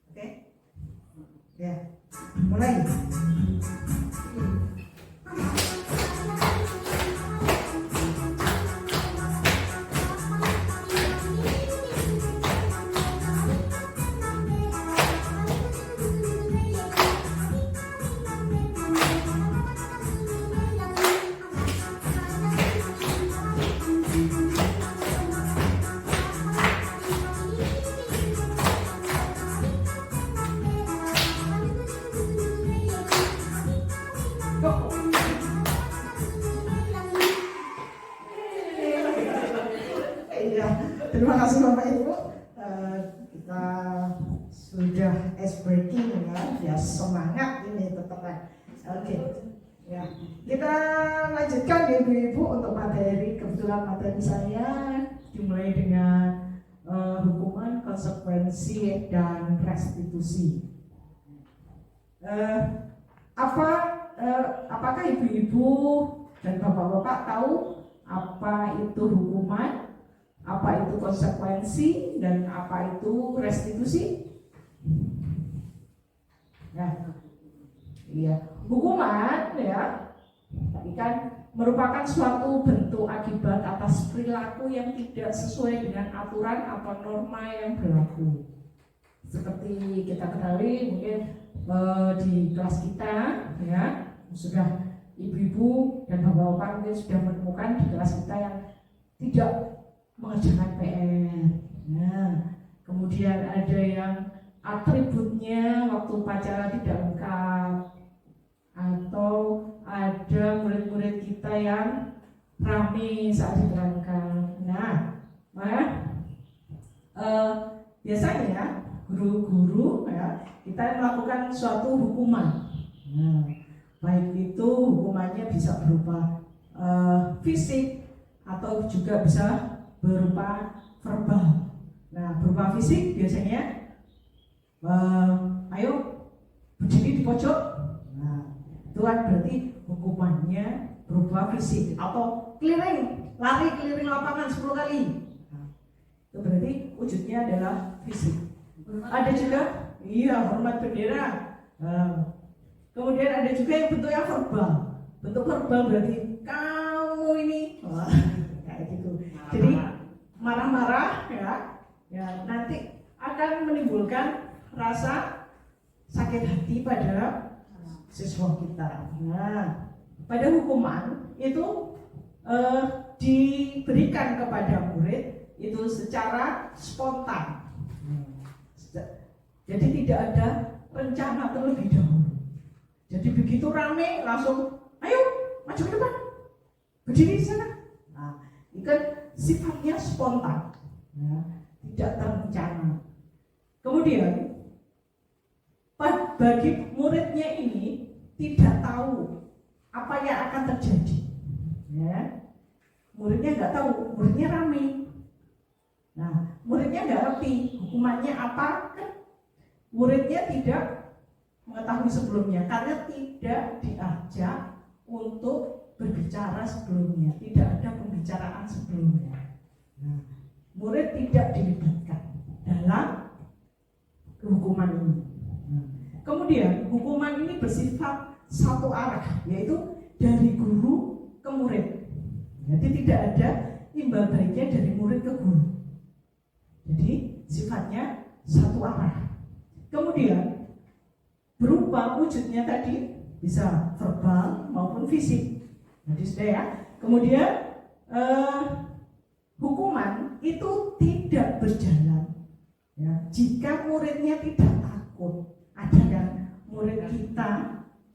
Oke? Ya, mulai. Terima kasih Bapak Ibu. Kita sudah ice breaking ya semangat ini tetap. Oke. Ya, kita lanjutkan ya Ibu untuk materi. Kebetulan materi saya dimulai dengan hukuman, konsekuensi dan restitusi. Apakah ibu-ibu dan bapak-bapak tahu apa itu hukuman, apa itu konsekuensi, dan apa itu restitusi? Nah, iya, hukuman ya, tapi kan merupakan suatu bentuk akibat atas perilaku yang tidak sesuai dengan aturan atau norma yang berlaku. Seperti kita ketahui mungkin di kelas kita ya sudah ibu-ibu dan bapak-bapak mungkin sudah menemukan di kelas kita yang tidak mengerjakan PR. Nah, kemudian ada yang atributnya waktu upacara tidak lengkap, atau ada murid-murid kita yang rame saat diterangkan. Nah, biasanya guru-guru ya kita melakukan suatu hukuman. Nah, baik itu hukumannya bisa berupa fisik atau juga bisa berupa verbal. Nah, berupa fisik biasanya ayo berdiri di pojok. Nah, itu kan berarti hukumannya berupa fisik, atau lari keliling lapangan 10 kali. Nah, itu berarti wujudnya adalah fisik. Ada juga hormat bendera. Kemudian ada juga yang bentuknya verbal. Bentuk verbal berarti kamu ini kayak gitu. Jadi marah-marah ya nanti akan menimbulkan rasa sakit hati pada siswa kita. Nah, pada hukuman itu diberikan kepada murid itu secara spontan. Jadi tidak ada rencana terlebih dahulu. Jadi begitu rame langsung, ayo maju ke depan, berdiri di sana. Nah, ini kan sifatnya spontan, ya, tidak terencana. Kemudian bagi muridnya ini tidak tahu apa yang akan terjadi, ya. Muridnya nggak tahu, muridnya rame. Nah, muridnya nggak ngerti hukumannya apa, kan muridnya tidak mengetahui sebelumnya karena tidak diajak untuk berbicara sebelumnya, tidak ada pembicaraan sebelumnya. Nah, murid tidak dilibatkan dalam hukuman ini. Nah, kemudian hukuman ini bersifat satu arah, yaitu dari guru ke murid. Jadi tidak ada imbal baliknya dari murid ke guru. Jadi sifatnya satu arah. Kemudian berupa wujudnya tadi bisa verbal maupun fisik. Jadi sudah ya. Kemudian hukuman itu tidak berjalan, ya, jika muridnya tidak takut. Ada yang murid kita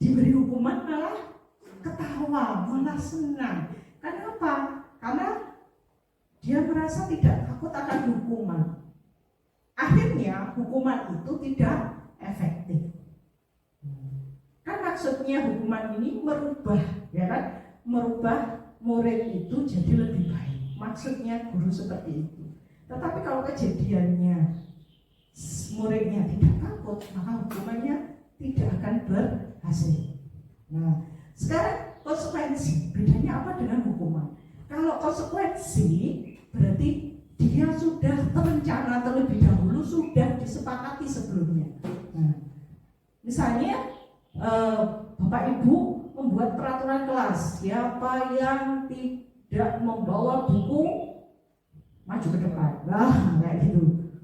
diberi hukuman malah ketawa, malah senang. Kenapa? Karena dia merasa tidak takut akan hukuman. Akhirnya hukuman itu tidak efektif. Kan maksudnya hukuman ini merubah, ya kan? Merubah murid itu jadi lebih baik. Maksudnya guru seperti itu. Tetapi kalau kejadiannya muridnya tidak takut, maka hukumannya tidak akan berhasil. Nah, sekarang konsekuensi, bedanya apa dengan hukuman? Kalau konsekuensi berarti dia sudah terencana terlebih dahulu, sudah disepakati sebelumnya. Nah, misalnya Bapak Ibu membuat peraturan kelas, siapa yang tidak membawa buku maju ke depan, nah kayak gitu.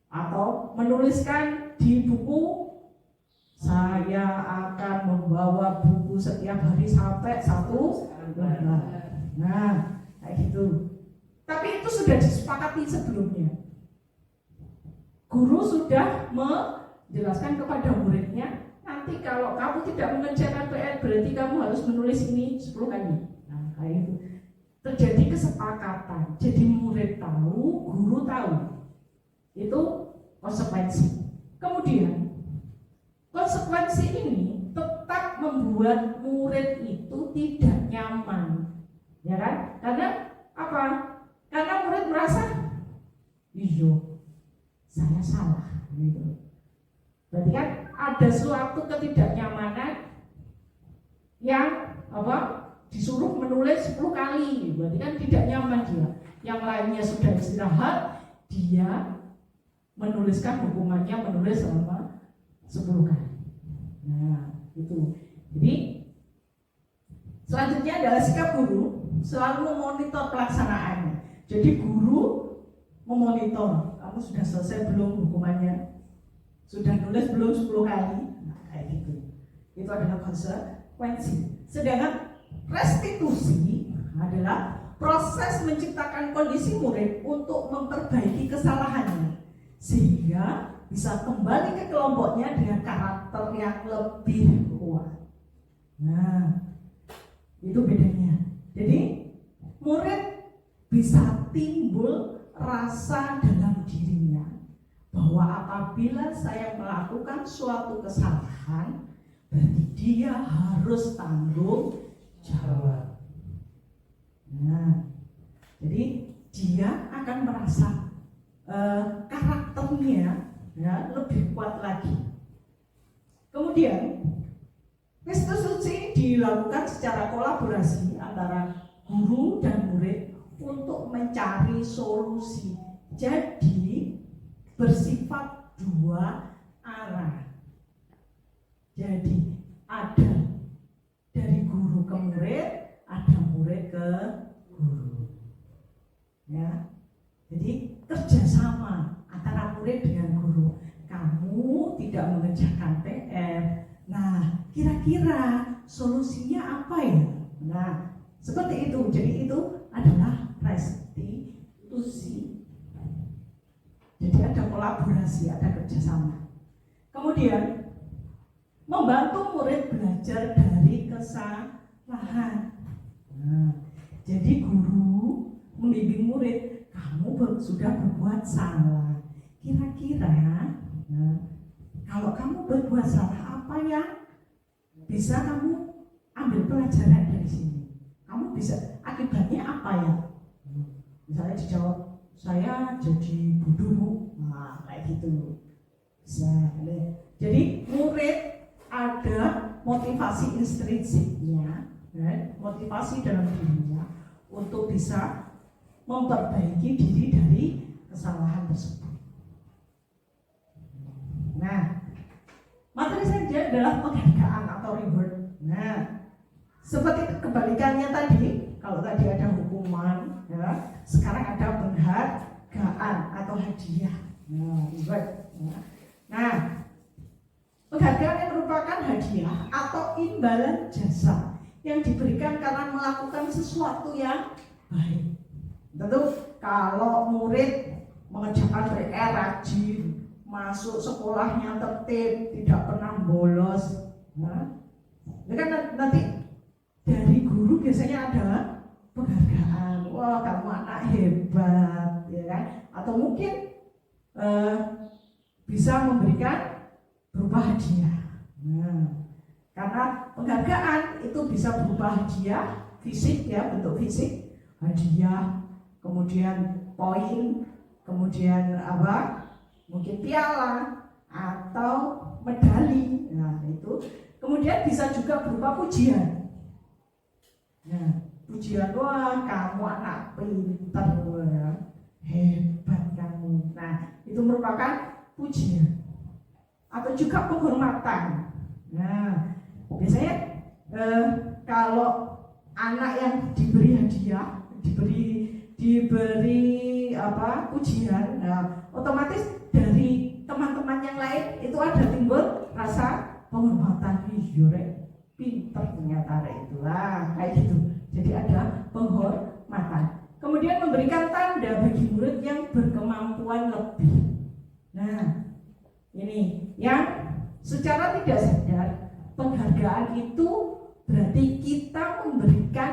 Atau menuliskan di buku, saya akan membawa buku setiap hari sampai 1 lembar. Nah, kayak gitu. Tapi itu sudah disepakati sebelumnya. Guru sudah menjelaskan kepada muridnya, nanti kalau kamu tidak mengerjakan PR berarti kamu harus menulis ini 10 kali. Nah, kayak itu. Terjadi kesepakatan. Jadi murid tahu, guru tahu. Itu konsekuensi. Kemudian konsekuensi ini tetap membuat murid itu tidak nyaman. Ya kan? Karena apa? Karena murid merasa, iyo, saya salah, gitu. Berarti kan ada suatu ketidaknyamanan yang disuruh menulis 10 kali, berarti kan tidak nyaman dia. Yang lainnya sudah istirahat, dia menuliskan hukumannya menulis selama 10 kali. Nah, itu. Jadi selanjutnya adalah sikap guru selalu memonitor pelaksanaannya. Jadi guru memonitor, kamu sudah selesai belum hukumannya? Sudah nulis belum 10 kali? Nah, kayak gitu. Itu adalah konsekuensi. Sedangkan restitusi adalah proses menciptakan kondisi murid untuk memperbaiki kesalahannya sehingga bisa kembali ke kelompoknya dengan karakter yang lebih kuat. Nah, itu bedanya. Jadi murid bisa timbul rasa dalam dirinya bahwa apabila saya melakukan suatu kesalahan, berarti dia harus tanggung jawab. Nah, jadi dia akan merasa karakternya ya lebih kuat lagi. Kemudian restitusi dilakukan secara kolaborasi antara guru dan murid untuk mencari solusi. Jadi bersifat dua arah. Jadi ada dari guru ke murid, ada murid ke guru. Ya. Jadi kerjasama antara murid dengan guru. Kamu tidak mengerjakan PR. Nah, kira-kira solusinya apa ya? Nah, seperti itu. Jadi itu adalah restitusi. Jadi ada kolaborasi, ada kerjasama. Kemudian membantu murid belajar dari kesalahan. Nah, jadi guru membimbing murid, kamu sudah berbuat salah. Kira-kira, nah, kalau kamu berbuat salah, apa yang bisa kamu ambil pelajaran dari sini? Kamu bisa, akibatnya apa ya? Misalnya dijawab, saya jadi bodoh. Nah, kayak gitu. Bisa. Jadi murid ada motivasi intrinsiknya, motivasi dalam dirinya untuk bisa memperbaiki diri dari kesalahan tersebut. Nah, materi saja adalah penghargaan atau reward. Nah, seperti kebalikannya tadi, kalau tadi ada hukuman, ya, sekarang ada penghargaan atau hadiah. Nah, reward. Nah, penghargaan yang merupakan hadiah atau imbalan jasa yang diberikan karena melakukan sesuatu yang baik. Tentu kalau murid mengerjakan PR rajin, masuk sekolahnya tertib, tidak pernah bolos, nah, ya kan nanti dari guru biasanya ada penghargaan. Wah, kamu anak hebat, ya kan? Atau mungkin bisa memberikan berupa hadiah. Nah, karena penghargaan itu bisa berupa hadiah fisik, ya, bentuk fisik, hadiah, kemudian poin, kemudian apa? Mungkin piala atau medali. Nah, itu kemudian bisa juga berupa pujian. Nah, pujian, wah kamu anak pintar, ya, hebat kamu. Nah, itu merupakan pujian atau juga penghormatan. Nah, biasanya kalau anak yang diberi hadiah, diberi apa pujian, nah, otomatis dari teman-teman yang lain itu ada timbul rasa penghormatan. Yore, pinter ternyata itulah kayak gitu. Jadi ada penghormatan. Kemudian memberikan tanda bagi murid yang berkemampuan lebih. Nah, ini yang secara tidak sadar penghargaan itu berarti kita memberikan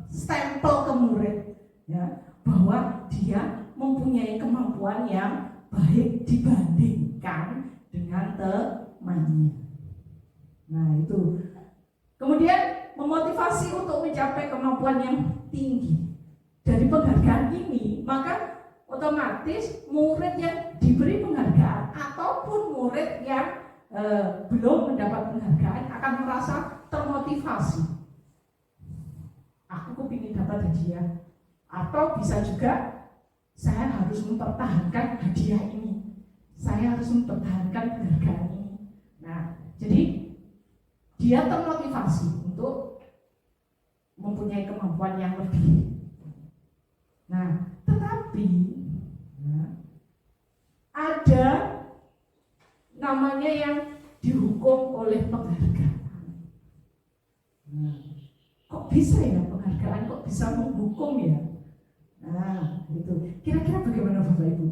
stempel ke murid, ya, bahwa dia mempunyai kemampuan yang baik dibandingkan dengan temannya. Nah, itu. Kemudian memotivasi untuk mencapai kemampuan yang tinggi. Dari penghargaan ini, maka otomatis murid yang diberi penghargaan ataupun murid yang belum mendapat penghargaan akan merasa termotivasi. Aku kepingin dapat hadiah. Atau bisa juga saya harus mempertahankan hadiah ini, saya harus mempertahankan penghargaan ini. Nah, jadi dia termotivasi untuk mempunyai kemampuan yang lebih. Nah, tetapi ada namanya yang dihukum oleh penghargaan. Nah, kok bisa ya penghargaan kok bisa menghukum ya? Nah, itu. Kira-kira bagaimana Bapak Ibu?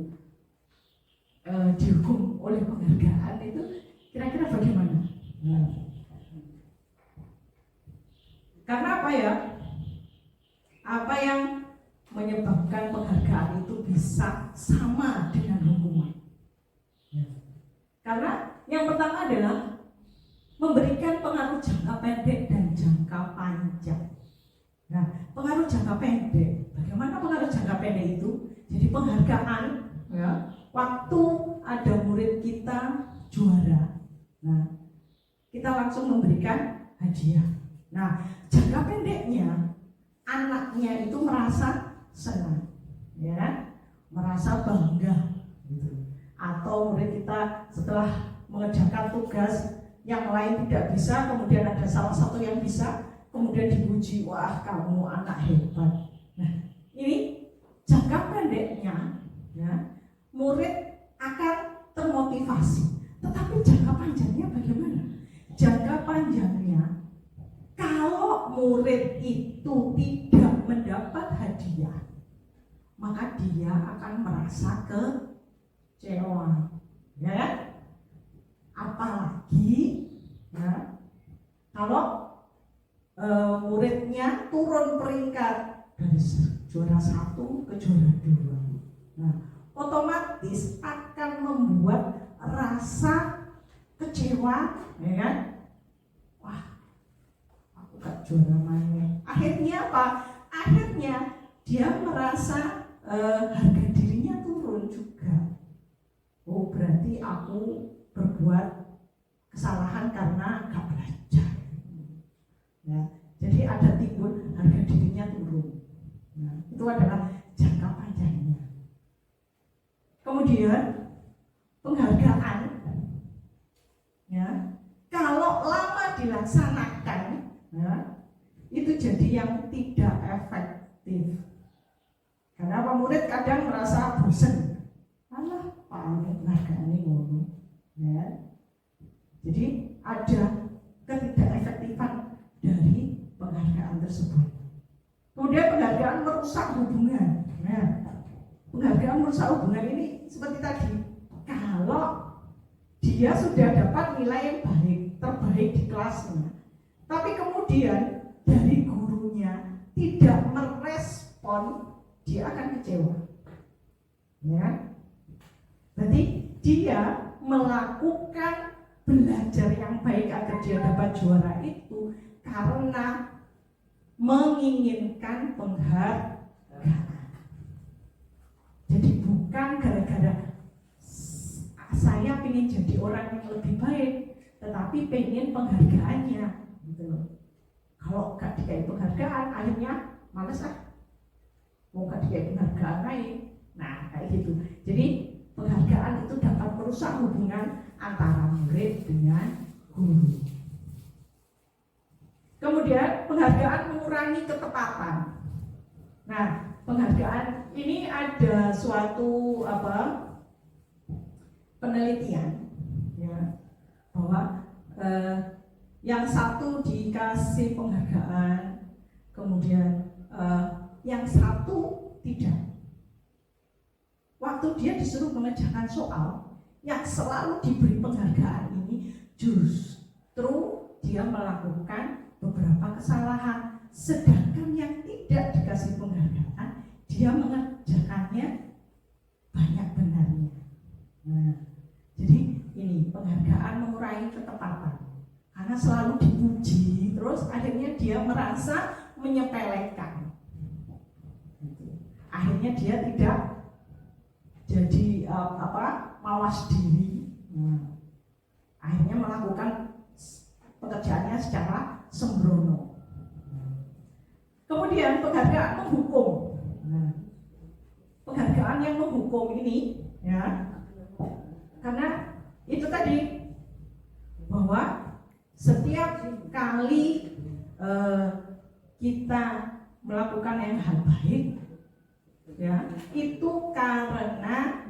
Dihukum oleh penghargaan itu kira-kira bagaimana? Nah, karena apa ya? Apa yang menyebabkan penghargaan itu bisa sama dengan hukuman? Ya. Karena yang pertama adalah memberikan pengaruh jangka pendek dan jangka panjang. Nah, pengaruh jangka pendek, bagaimana pengaruh jangka pendek itu? Jadi penghargaan, ya, waktu ada murid kita juara, nah kita langsung memberikan hadiah. Nah, jangka pendeknya anaknya itu merasa senang, ya, merasa bangga, gitu. Atau murid kita setelah mengerjakan tugas yang lain tidak bisa, kemudian ada salah satu yang bisa, kemudian dipuji, wah kamu anak hebat. Nah, ini jangka pendeknya, ya, murid akan termotivasi. Tetapi jangka panjangnya bagaimana? Jangka panjangnya, kalau murid itu tidak mendapat hadiah, maka dia akan merasa kecewa, ya. Apalagi ya, kalau muridnya turun peringkat dari juara 1 ke juara 2. Nah, otomatis akan membuat rasa kecewa, ya kan? Wah, aku gak juara main. Akhirnya apa? Akhirnya dia merasa harga dirinya turun juga. Oh, berarti aku berbuat kesalahan karena gak belajar. Ya, jadi ada timbul harga dirinya turun. Nah, itu adalah jangka panjangnya. Kemudian penghargaan, ya, kalau lama dilaksanakan, ya, itu jadi yang tidak efektif. Karena murid kadang merasa bosan, alah, paling penghargaan ini ngono, ya. Jadi ada ketidakefektifan dari penghargaan tersebut. Kemudian penghargaan merusak hubungan. Nah, penghargaan merusak hubungan ini seperti tadi, kalau dia sudah dapat nilai yang baik, terbaik di kelasnya, tapi kemudian dari gurunya tidak merespon, dia akan kecewa. Ya, berarti dia melakukan belajar yang baik agar dia dapat juara itu karena menginginkan penghargaan. Jadi bukan gara-gara saya ingin jadi orang yang lebih baik, tetapi pengen penghargaannya, gitu loh. Kalau gak dikasih penghargaan, akhirnya males mau gak dikasih penghargaan lain. Nah, kayak gitu. Jadi penghargaan itu dapat merusak hubungan antara murid dengan guru. Kemudian penghargaan mengurangi ketepatan. Nah, penghargaan ini ada suatu penelitian, ya, bahwa yang satu dikasih penghargaan, kemudian yang satu tidak. Waktu dia disuruh mengerjakan soal, yang selalu diberi penghargaan ini justru dia melakukan beberapa kesalahan, sedangkan yang tidak dikasih penghargaan dia mengerjakannya banyak benarnya. Nah, jadi ini penghargaan mengurangi ketepatan karena selalu dipuji, terus akhirnya dia merasa menyepelekan. Akhirnya dia tidak jadi mawas diri. Nah, akhirnya melakukan pekerjaannya secara sembrono. Kemudian penghargaan menghukum. Nah, penghargaan yang menghukum ini, ya, karena itu tadi bahwa setiap kali kita melakukan yang hal baik, ya, itu karena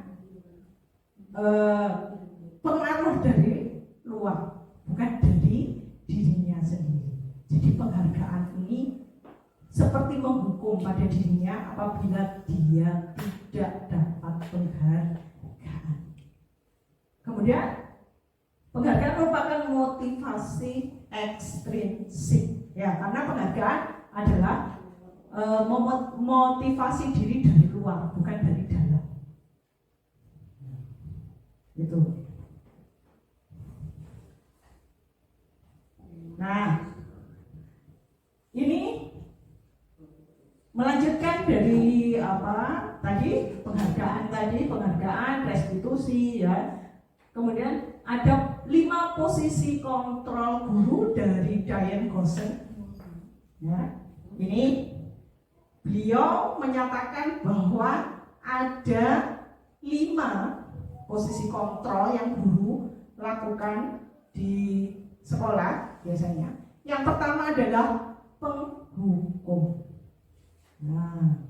pengaruh dari luar, bukan dari dirinya sendiri. Jadi penghargaan ini seperti menghukum pada dirinya apabila dia tidak dapat penghargaan. Kemudian penghargaan merupakan motivasi ekstrinsik, ya, karena penghargaan adalah memotivasi diri dari luar, bukan dari dalam. Itu. Nah, ini melanjutkan dari penghargaan, restitusi, ya. Kemudian ada 5 posisi kontrol guru dari Diane Gossen. Ya, ini beliau menyatakan bahwa ada 5 posisi kontrol yang guru lakukan di sekolah biasanya. Yang pertama adalah penghukum. Nah,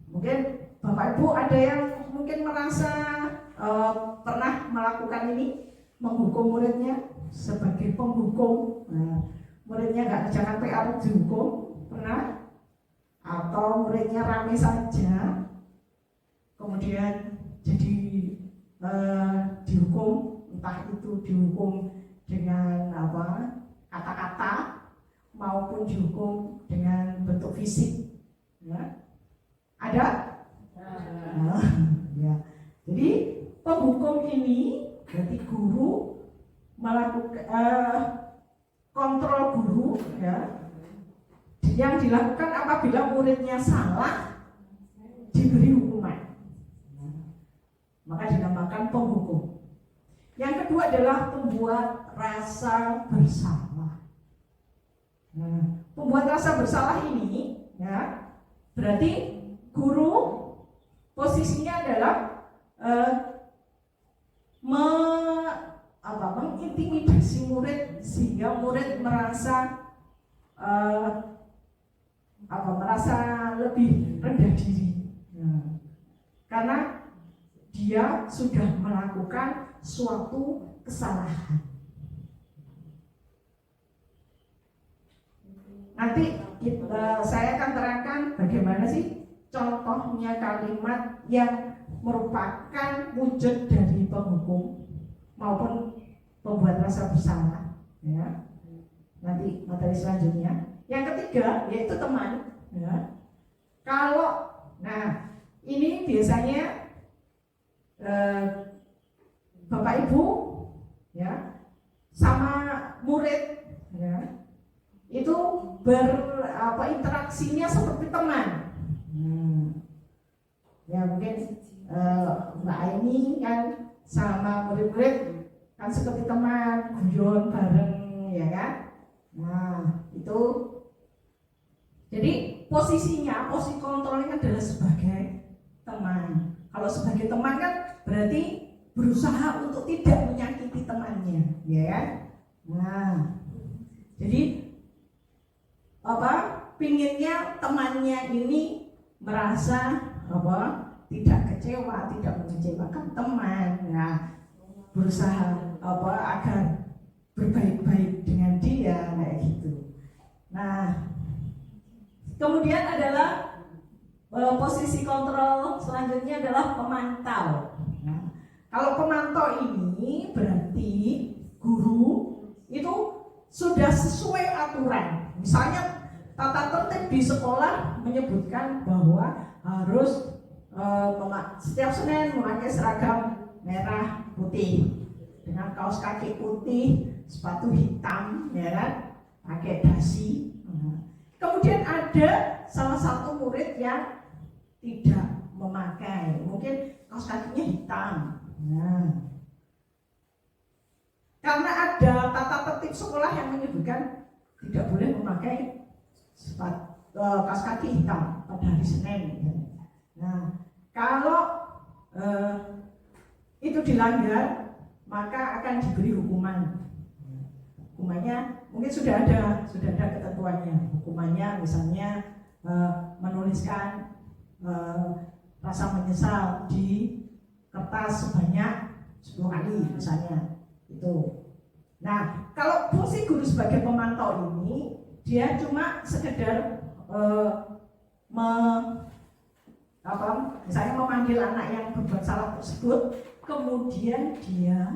mungkin Bapak Ibu ada yang mungkin merasa pernah melakukan ini, menghukum muridnya sebagai penghukum. Nah, muridnya nggak kerjakan PR dihukum, pernah? Atau muridnya rame saja, kemudian jadi dihukum, entah itu dihukum dengan kata-kata maupun dihukum dengan bentuk fisik, ya. Ada? Nah, ya. Jadi penghukum ini berarti guru melakukan kontrol guru, ya, yang dilakukan apabila muridnya salah diberi hukuman, maka dinamakan penghukum. Yang kedua adalah pembuat rasa bersalah. Nah, pembuat rasa bersalah ini, ya, berarti guru posisinya adalah mengintimidasi murid sehingga murid merasa merasa lebih rendah diri, karena dia sudah melakukan suatu kesalahan. Nanti saya akan terangkan bagaimana sih contohnya kalimat yang merupakan wujud dari penghukum maupun pembuat rasa bersalah, ya. Nanti materi selanjutnya. Yang ketiga yaitu teman, ya. Ini biasanya Bapak Ibu, ya, sama murid, ya, itu interaksinya seperti teman. Ya mungkin Mbak Aini kan sama murid-murid kan seperti teman, guyon bareng, ya kan. Nah itu, jadi posisi kontrolnya adalah sebagai teman. Kalau sebagai teman kan berarti berusaha untuk tidak menyakiti temannya, ya kan. Nah jadi pinginnya temannya ini merasa tidak kecewa, tidak mengecewakan teman, ya, berusaha agar berbaik-baik dengan dia, kayak gitu. Nah, kemudian adalah posisi kontrol selanjutnya adalah pemantau. Nah, kalau pemantau ini berarti guru itu sudah sesuai aturan. Misalnya tata tertib di sekolah menyebutkan bahwa harus setiap Senin memakai seragam merah putih dengan kaos kaki putih, sepatu hitam, ya kan, pakai dasi. Kemudian ada salah satu murid yang tidak memakai, mungkin kaos kakinya hitam. Nah, karena ada tata tertib sekolah yang menyebutkan tidak boleh memakai kaos kaki hitam pada hari Senin. Nah, kalau itu dilanggar, maka akan diberi hukuman. Hukumannya mungkin sudah ada ketentuannya. Hukumannya misalnya menuliskan rasa menyesal di kertas sebanyak 10 kali misalnya, itu. Nah, kalau fungsi guru sebagai pemantau ini, dia cuma sekedar misalnya memanggil anak yang berbuat salah tersebut, kemudian dia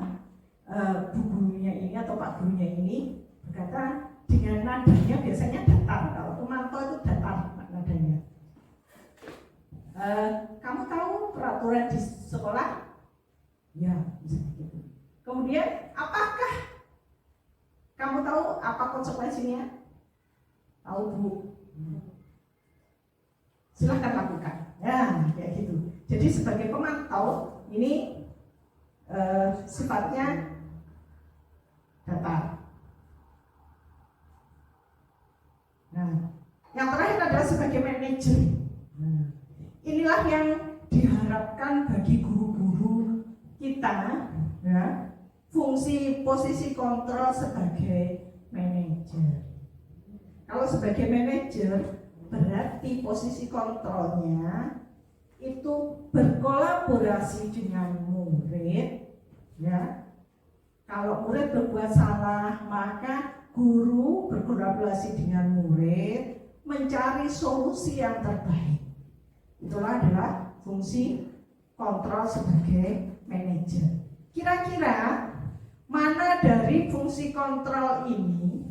bu gurunya ini atau pak gurunya ini berkata dengan nadanya biasanya datar. Kalau pemantau itu datar nadanya. Kamu tahu peraturan di sekolah? Ya, misalnya gitu. Kemudian, apakah kamu tahu apa konsekuensinya? Tahu, Bu. Silahkan lakukan. Ya, kayak gitu. Jadi sebagai pemantau ini sifatnya datar. Nah, yang terakhir adalah sebagai manajer. Inilah yang diharapkan bagi guru-guru kita, ya, fungsi posisi kontrol sebagai manajer. Kalau sebagai manajer berarti posisi kontrolnya itu berkolaborasi dengan murid, ya. Kalau murid berbuat salah, maka guru berkolaborasi dengan murid mencari solusi yang terbaik. Itulah adalah fungsi kontrol sebagai manajer. Kira-kira mana dari fungsi kontrol ini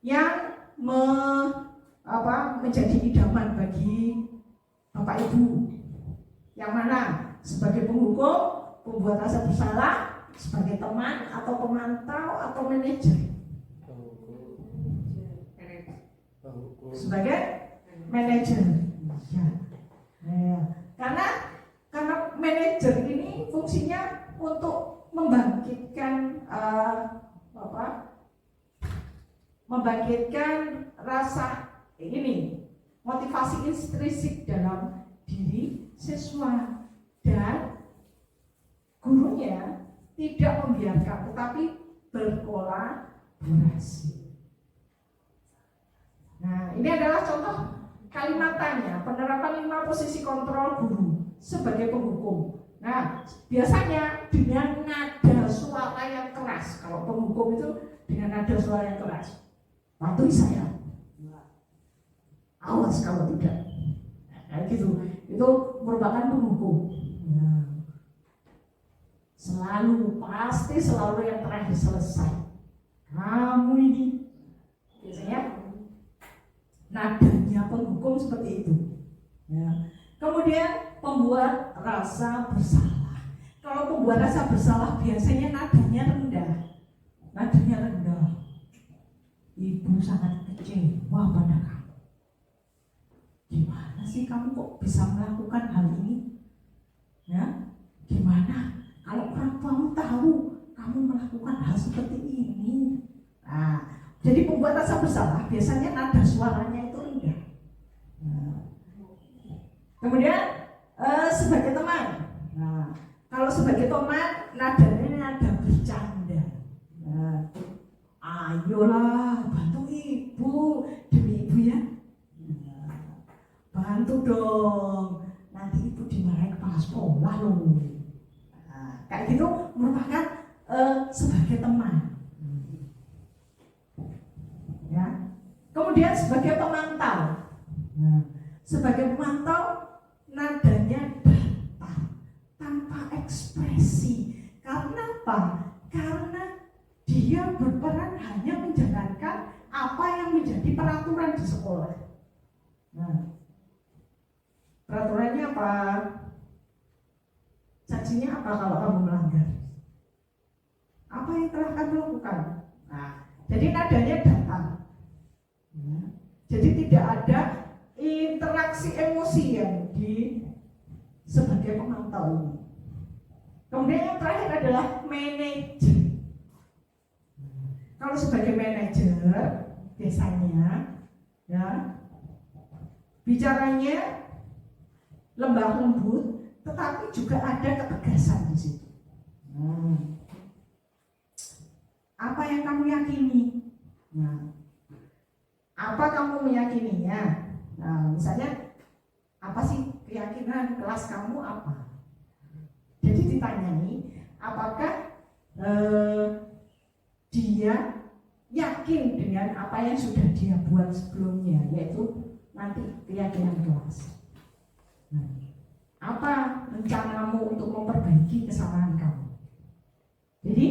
yang menjadi idaman bagi Bapak Ibu? Yang mana? Sebagai penghukum, pembuat rasa bersalah, sebagai teman atau pemantau atau manajer? Sebagai manajer. Ya. Karena manajer ini fungsinya untuk membangkitkan membangkitkan rasa ini, motivasi intrinsik dalam diri siswa, dan gurunya tidak membiarkan tetapi berkolaborasi. Nah, ini adalah contoh kalimatannya, penerapan 5 posisi kontrol guru sebagai penghukum. Nah, biasanya dengan nada suara yang keras. Kalau penghukum itu dengan nada suara yang keras. Patuhi saya. Awas kalau tidak. Kayak gitu. Itu merupakan penghukum. Nah, pasti selalu yang terakhir selesai. Kamu ini biasanya nadanya penghukum seperti itu. Ya. Kemudian pembuat rasa bersalah. Kalau pembuat rasa bersalah biasanya nadanya rendah. Ibu sangat kecewa pada kamu. Gimana sih kamu kok bisa melakukan hal ini? Ya, gimana kalau orang tuamu tahu kamu melakukan hal seperti ini? Nah, jadi pembuat rasa bersalah biasanya nada suaranya itu rendah. Nah, kemudian sebagai teman. Nah, kalau sebagai teman nadanya nada bercanda. Nah, ayolah bantu ibu demi ibu ya. Nah, bantu dong. Nanti ibu dimarahin kepala sekolah loh. Nah, kayak gitu merupakan sebagai teman. Ya. Kemudian sebagai pemantau. Nah, sebagai pemantau nadanya datar, tanpa ekspresi. Karena apa? Karena dia berperan hanya menjalankan apa yang menjadi peraturan di sekolah. Nah, peraturannya apa? Sanksinya apa kalau kamu melanggar? Apa yang telah kamu lakukan? Nah, jadi nadanya datar. Nah, jadi tidak ada interaksi emosi yang sebagai pemantau ini. Kemudian yang terakhir adalah manajer. Kalau sebagai manajer biasanya ya bicaranya lembah lembut, tetapi juga ada ketegasan di situ. Apa yang kamu yakini? Nah, apa kamu meyakininya? Nah, misalnya apa sih keyakinan kelas kamu apa? Jadi ditanyai apakah dia yakin dengan apa yang sudah dia buat sebelumnya, yaitu nanti keyakinan kelas. Nah, apa rencanamu untuk memperbaiki kesalahan kamu? Jadi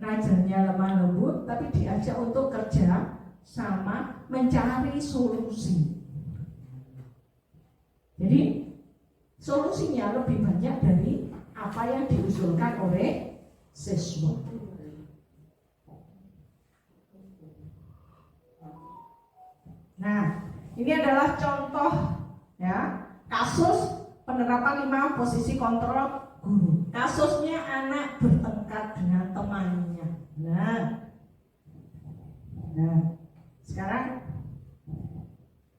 ngajarnya lemah lembut, tapi diajak untuk kerja sama mencari solusi. Jadi solusinya lebih banyak dari apa yang diusulkan oleh siswa. Nah, ini adalah contoh ya kasus penerapan 5 posisi kontrol guru. Kasusnya anak bertengkar dengan temannya. Nah, sekarang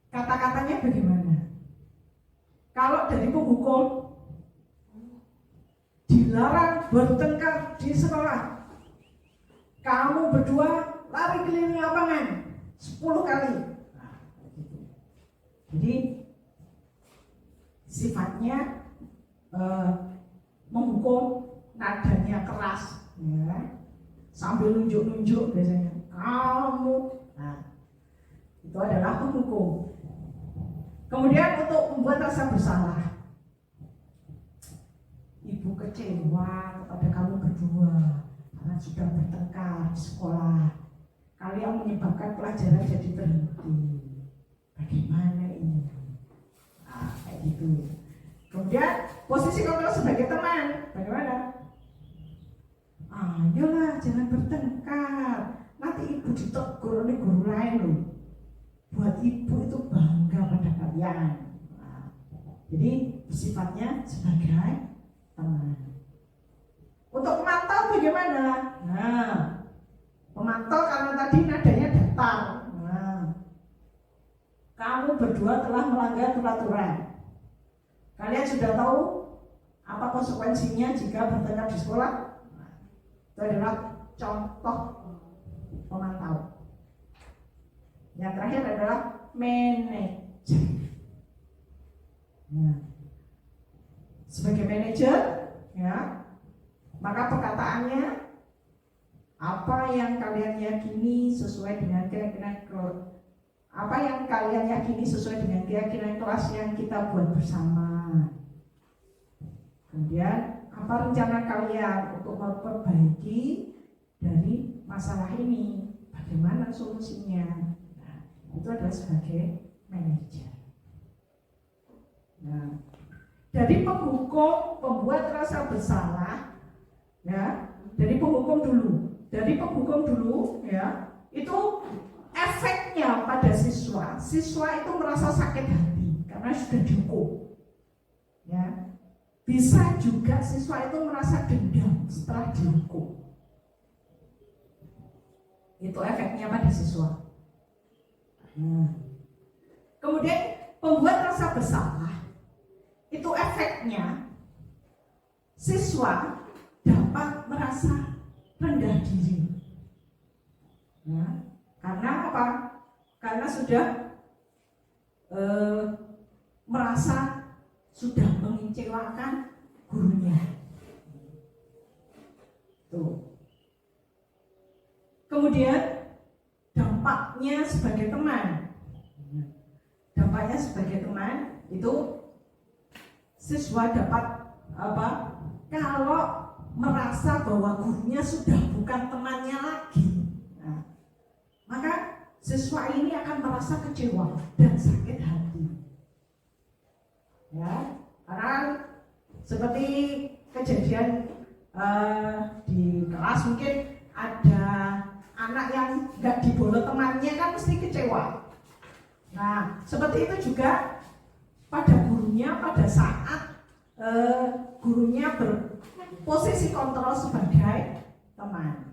kata-katanya bagaimana? Kalau dari penghukum dilarang bertengkar di sekolah, kamu berdua lari keliling lapangan 10 kali. Jadi sifatnya menghukum, nadanya keras, ya, sambil nunjuk-nunjuk biasanya. Kamu, nah, itu adalah penghukum. Kemudian untuk membuat rasa bersalah, ibu kecewa kepada kamu berdua. karena sudah bertengkar di sekolah. Kalian menyebabkan pelajaran jadi berhenti. Bagaimana ini? Nah, kayak gitu. Kemudian posisi kontrol sebagai teman, bagaimana? Ayolah, jangan bertengkar. Nanti ibu ditegur oleh guru lain loh. Buat ibu itu bangga pada kalian. Nah, jadi sifatnya sebagai teman. Untuk pemantau bagaimana? Nah, pemantau karena tadi nadanya datar. Nah, kamu berdua telah melanggar peraturan. Kalian sudah tahu apa konsekuensinya jika bertengkar di sekolah? Nah, itu adalah contoh pemantau. Yang terakhir adalah manajer. Nah, sebagai manajer, ya, maka perkataannya apa yang kalian yakini sesuai dengan keyakinan apa yang kalian yakini sesuai dengan keyakinan kelas yang kita buat bersama. Kemudian apa rencana kalian untuk memperbaiki dari masalah ini? Bagaimana solusinya? Nah, itu adalah sebagai manajer. Nah, dari penghukum pembuat rasa bersalah, ya, dari penghukum dulu, ya, itu efeknya pada siswa itu merasa sakit hati karena sudah dihukum, ya. Bisa juga siswa itu merasa dendam setelah dihukum. Itu efeknya pada siswa. Kemudian pembuat rasa bersalah, itu efeknya siswa dapat merasa rendah diri, ya. Karena apa? Karena sudah merasa sudah mengecewakan gurunya. Tuh. Kemudian dampaknya sebagai teman. Dampaknya sebagai teman itu siswa dapat apa? Kalau merasa bahwa gurunya sudah bukan temannya lagi, maka siswa ini akan merasa kecewa dan sakit hati, ya. Karena seperti kejadian di kelas, mungkin ada anak yang nggak dibolos temannya, kan mesti kecewa. Nah, seperti itu juga pada gurunya pada saat gurunya berposisi kontrol sebagai teman.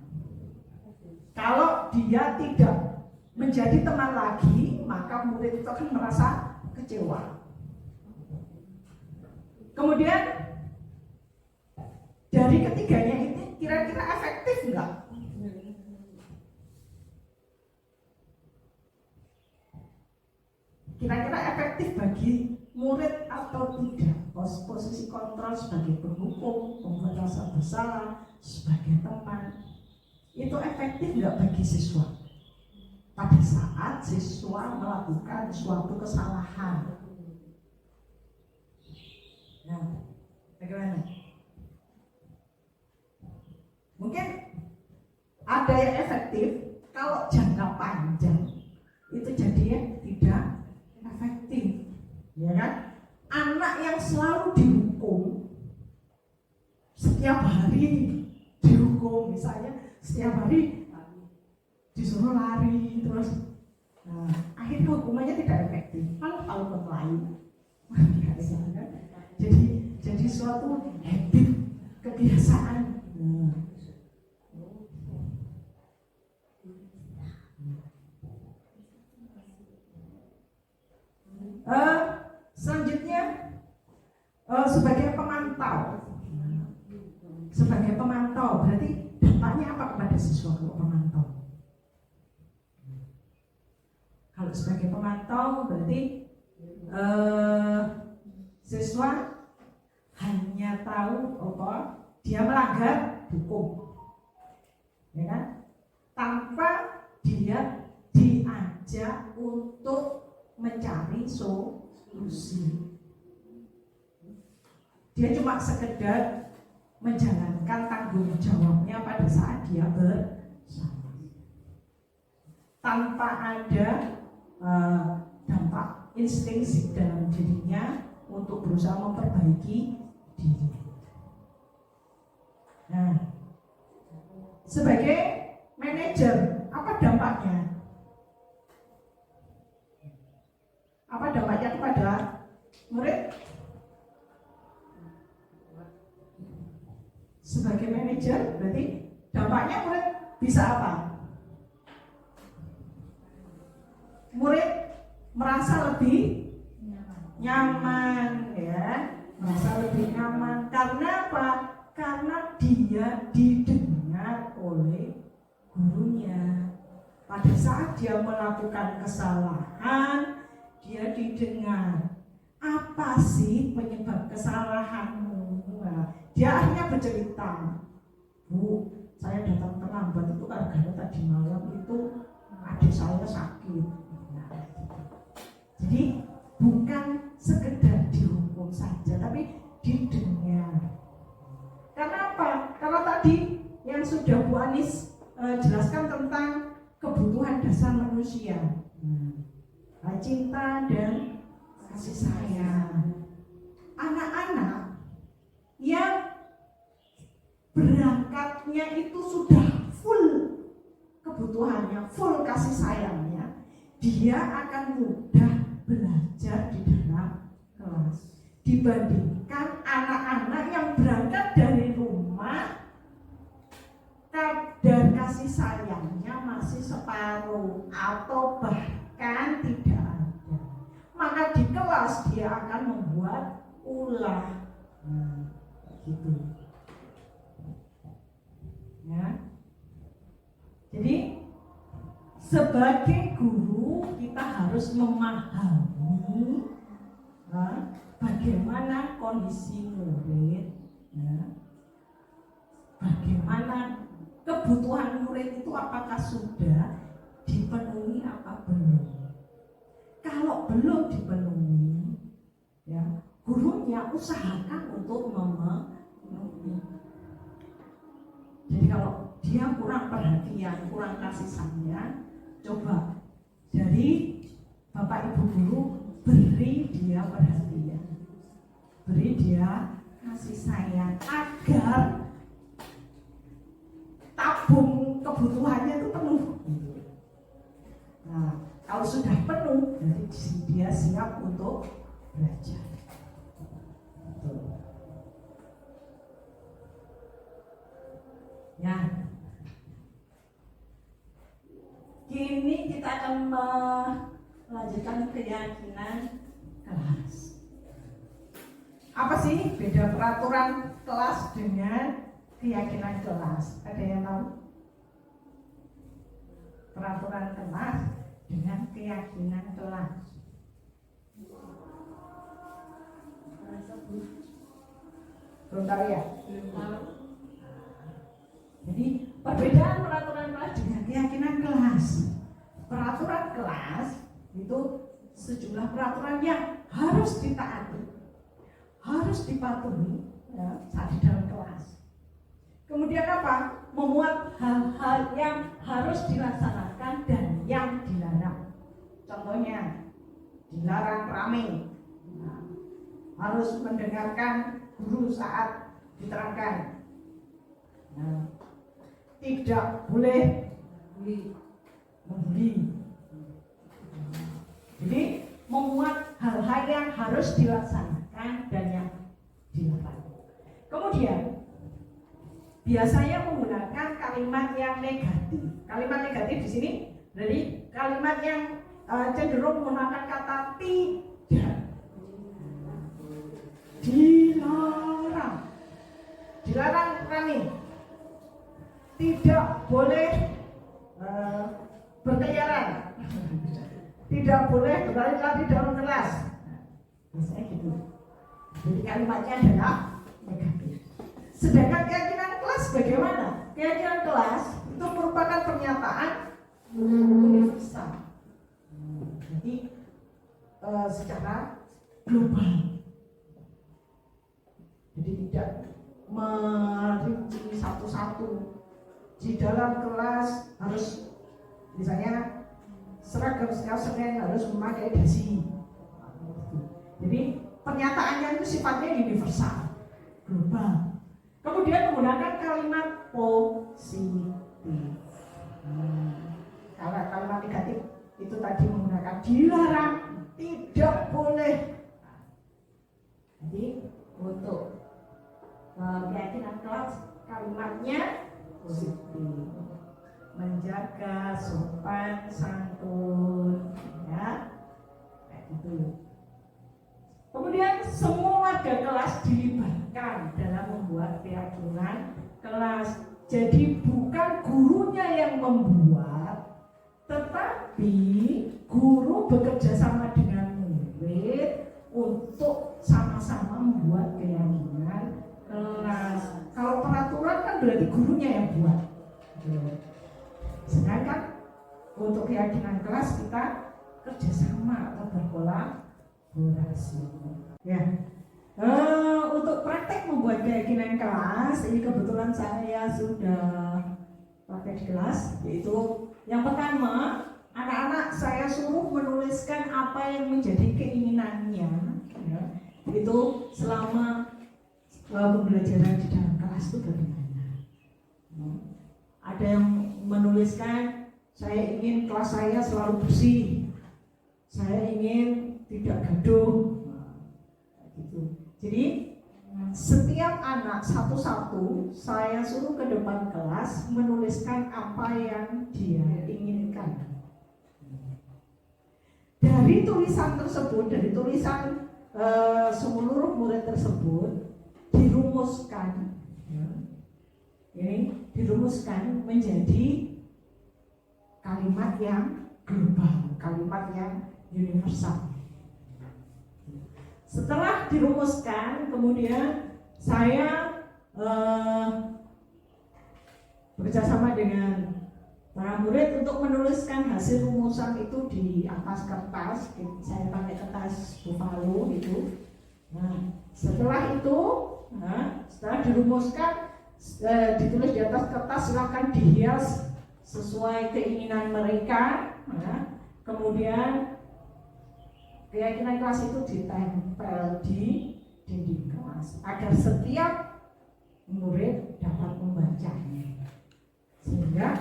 Kalau dia tidak menjadi teman lagi, maka murid itu akan merasa kecewa. Kemudian dari ketiganya ini kira-kira efektif enggak? Kira-kira efektif bagi murid atau tidak? Posisi kontrol sebagai penghukum, pembuat rasa bersalah, sebagai teman, itu efektif nggak bagi siswa pada saat siswa melakukan suatu kesalahan? Nah, bagaimana? Mungkin ada yang efektif, kalau jangka panjang itu jadinya tidak efektif, ya kan? Anak yang selalu dihukum, setiap hari dihukum, misalnya setiap hari disuruh lari terus, akhirnya hukumannya tidak efektif. Kalau lain, jadi suatu habit, kebiasaan. Selanjutnya sebagai pemantau berarti dampaknya apa kepada siswa kalau pemantau? Kalau sebagai pemantau berarti siswa hanya tahu apa dia melanggar hukum, ya kan? Tanpa dia diajak untuk mencari solusi. Dia cuma sekedar menjalankan tanggung jawabnya pada saat dia bersama, tanpa ada dampak instinktif dalam dirinya untuk berusaha memperbaiki diri. Nah, sebagai manajer, apa dampaknya? Apa dampaknya kepada murid? Sebagai manajer, berarti dampaknya murid bisa apa? Murid merasa lebih nyaman, ya, merasa lebih nyaman. Karena apa? Karena dia didengar oleh gurunya. Pada saat dia melakukan kesalahan, dia didengar. Apa sih penyebab kesalahanmu? Nah, dia akhirnya bercerita, Bu, saya datang terlambat itu karena tadi malam itu adik saya sakit. Nah, jadi bukan sekedar dihukum saja, tapi didengar. Karena apa? Karena tadi yang sudah Bu Anis jelaskan tentang kebutuhan dasar manusia, cinta dan kasih sayang. Anak-anak yang berangkatnya itu sudah full kebutuhannya, full kasih sayangnya, dia akan mudah belajar di dalam kelas dibandingkan anak-anak yang berangkat dari rumah kadar kasih sayangnya masih separuh atau bahkan tidak ada. Maka di kelas dia akan membuat ulah. Gitu. Ya. Jadi sebagai guru kita harus memahami bagaimana kondisi murid, ya. Bagaimana kebutuhan murid itu, apakah sudah dipenuhi apa belum. Kalau belum dipenuhi, ya, gurunya usahakan untuk memenuhi. Jadi kalau dia kurang perhatian, kurang kasih sayang, coba dari Bapak Ibu guru beri dia perhatian, beri dia kasih sayang agar tabung kebutuhannya itu penuh. Nah, kalau sudah penuh, berarti dia siap untuk belajar. Ya, kini kita akan melanjutkan keyakinan kelas. Apa sih beda peraturan kelas dengan keyakinan kelas? Ada yang tahu? Peraturan kelas dengan keyakinan kelas. Belum tahu ya? Jadi perbedaan peraturan kelas dengan keyakinan kelas. Peraturan kelas itu sejumlah peraturan yang harus ditaati, harus dipatuhi, ya, saat di dalam kelas. Kemudian apa? Memuat hal-hal yang harus dilaksanakan dan yang dilarang. Contohnya, dilarang rame, nah, harus mendengarkan guru saat diterangkan. Nah, tidak boleh membuli. Jadi memuat hal-hal yang harus dilaksanakan dan yang dilarang. Kemudian biasanya menggunakan kalimat yang negatif. Kalimat negatif di sini dari kalimat yang cenderung menggunakan kata tidak. Dilarang. Dilarang rame. Tidak boleh berkeliaran. Tidak boleh berlari-lari dalam kelas. Biasanya gitu. Jadi kalimatnya adalah negatif. Sedangkan keyakinan kelas bagaimana? Keyakinan kelas itu merupakan pernyataan universal. Jadi secara global. Jadi tidak merinci satu-satu. Di dalam kelas harus misalnya seragam setiap Senin harus memakai dasi. Jadi pernyataannya itu sifatnya universal, global. Kemudian menggunakan kalimat positif. Kalau kalimat negatif itu tadi menggunakan dilarang, tidak boleh. Jadi untuk keyakinan kelas kalimatnya positif, menjaga sopan santun, ya, kayak gitu. Kemudian semua warga kelas dilibatkan dalam membuat keyakinan kelas. Jadi bukan gurunya yang membuat, tetapi guru bekerja sama dengan murid untuk sama-sama membuat keyakinan kelas. Kalau peraturan kan berarti gurunya yang buat. Sedangkan untuk keyakinan kelas kita kerjasama atau berkolaborasi. Ya. Untuk praktek membuat keyakinan kelas, ini kebetulan saya sudah praktek di kelas, yaitu yang pertama, anak-anak saya suruh menuliskan apa yang menjadi keinginannya, ya, itu selama pembelajaran di dalam kelas itu bagaimana. Ada yang menuliskan, saya ingin kelas saya selalu bersih, saya ingin tidak gaduh, gitu. Jadi setiap anak satu-satu saya suruh ke depan kelas menuliskan apa yang dia inginkan. Dari tulisan tersebut, dari tulisan seluruh murid tersebut dirumuskan, ya, ini dirumuskan menjadi kalimat yang global, kalimat yang universal. Setelah dirumuskan, kemudian saya bekerjasama dengan para murid untuk menuliskan hasil rumusan itu di atas kertas. Saya pakai kertas buffalo itu. Nah, setelah itu, setelah dirumuskan, ditulis di atas kertas, silakan dihias sesuai keinginan mereka. Kemudian keyakinan kelas itu ditempel di dinding kelas agar setiap murid dapat membacanya, sehingga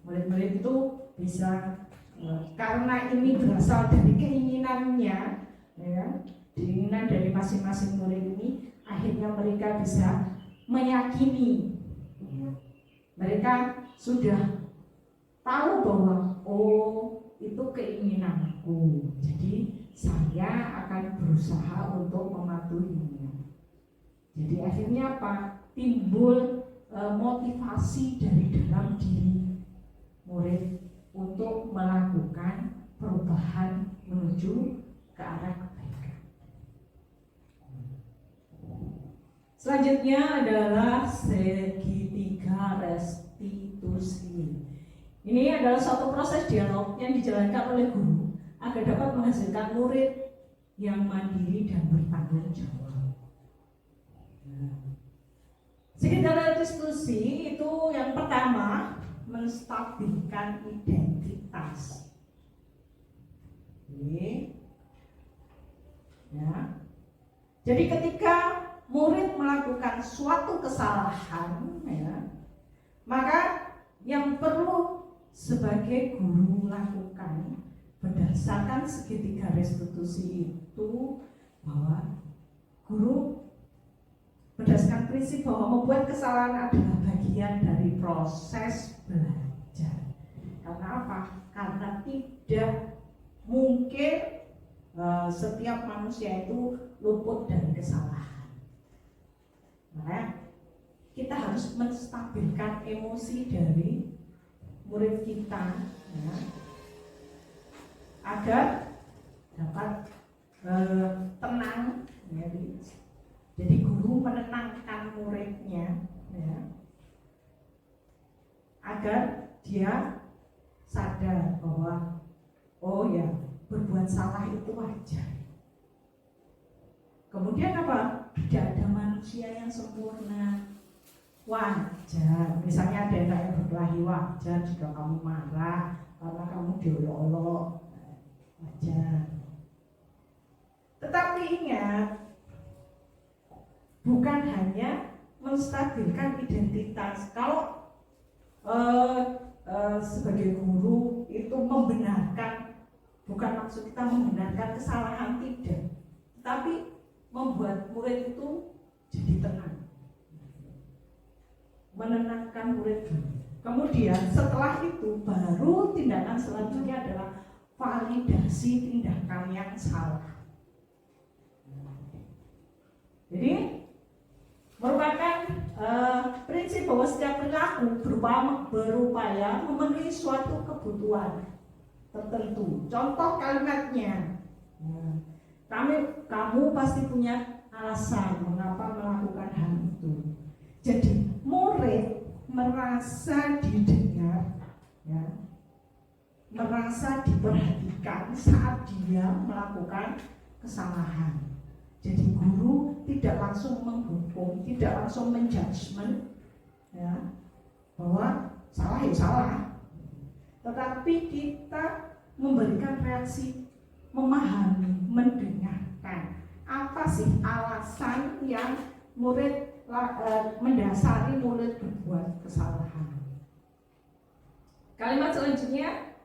murid-murid itu bisa, karena ini berasal dari keinginannya, ya, keinginan dari masing-masing murid ini, akhirnya mereka bisa meyakini, mereka sudah tahu bahwa itu keinginanku, jadi saya akan berusaha untuk mematuhinya. Jadi akhirnya apa? Timbul motivasi dari dalam diri murid untuk melakukan perubahan menuju ke arah kebaikan. Selanjutnya adalah segitiga restitusi. Ini adalah suatu proses dialog yang dijalankan oleh guru agar dapat menghasilkan murid yang mandiri dan bertanggung jawab. Segitiga restitusi itu yang pertama, menstabilkan identitas. Oke. Ya. Jadi ketika murid melakukan suatu kesalahan, ya, maka yang perlu sebagai guru lakukan berdasarkan segitiga restitusi itu, bahwa guru berdasarkan prinsip bahwa membuat kesalahan adalah bagian dari proses belajar. Karena apa? Karena tidak mungkin setiap manusia itu luput dari kesalahan. Nah, kita harus menstabilkan emosi dari murid kita, ya, agar dapat tenang, ya. Jadi guru menenangkan muridnya, ya, agar dia sadar bahwa oh ya, berbuat salah itu wajar. Kemudian apa? Tidak ada manusia yang sempurna. Wajar, misalnya ada anak yang berkelahi, wajar jika kamu marah karena kamu diolok-olok, wajar. Tetapi ingat, bukan hanya menstabilkan identitas. Kalau sebagai guru itu membenarkan, bukan maksud kita membenarkan kesalahan, tidak, tapi membuat murid itu jadi tenang, menenangkan murid. Kemudian setelah itu baru tindakan selanjutnya adalah validasi tindakan yang salah. Jadi merupakan prinsip bahwa setiap perilaku berupaya memenuhi suatu kebutuhan tertentu. Contoh kalimatnya, kamu pasti punya alasan mengapa melakukan hal itu. Jadi murid merasa didengar, ya, merasa diperhatikan saat dia melakukan kesalahan. Jadi guru tidak langsung menghukum, tidak langsung menjudgment, ya, bahwa salah ya salah, tetapi kita memberikan reaksi, memahami, mendengarkan apa sih alasan yang murid mendasari murid berbuat kesalahan. Kalimat selanjutnya,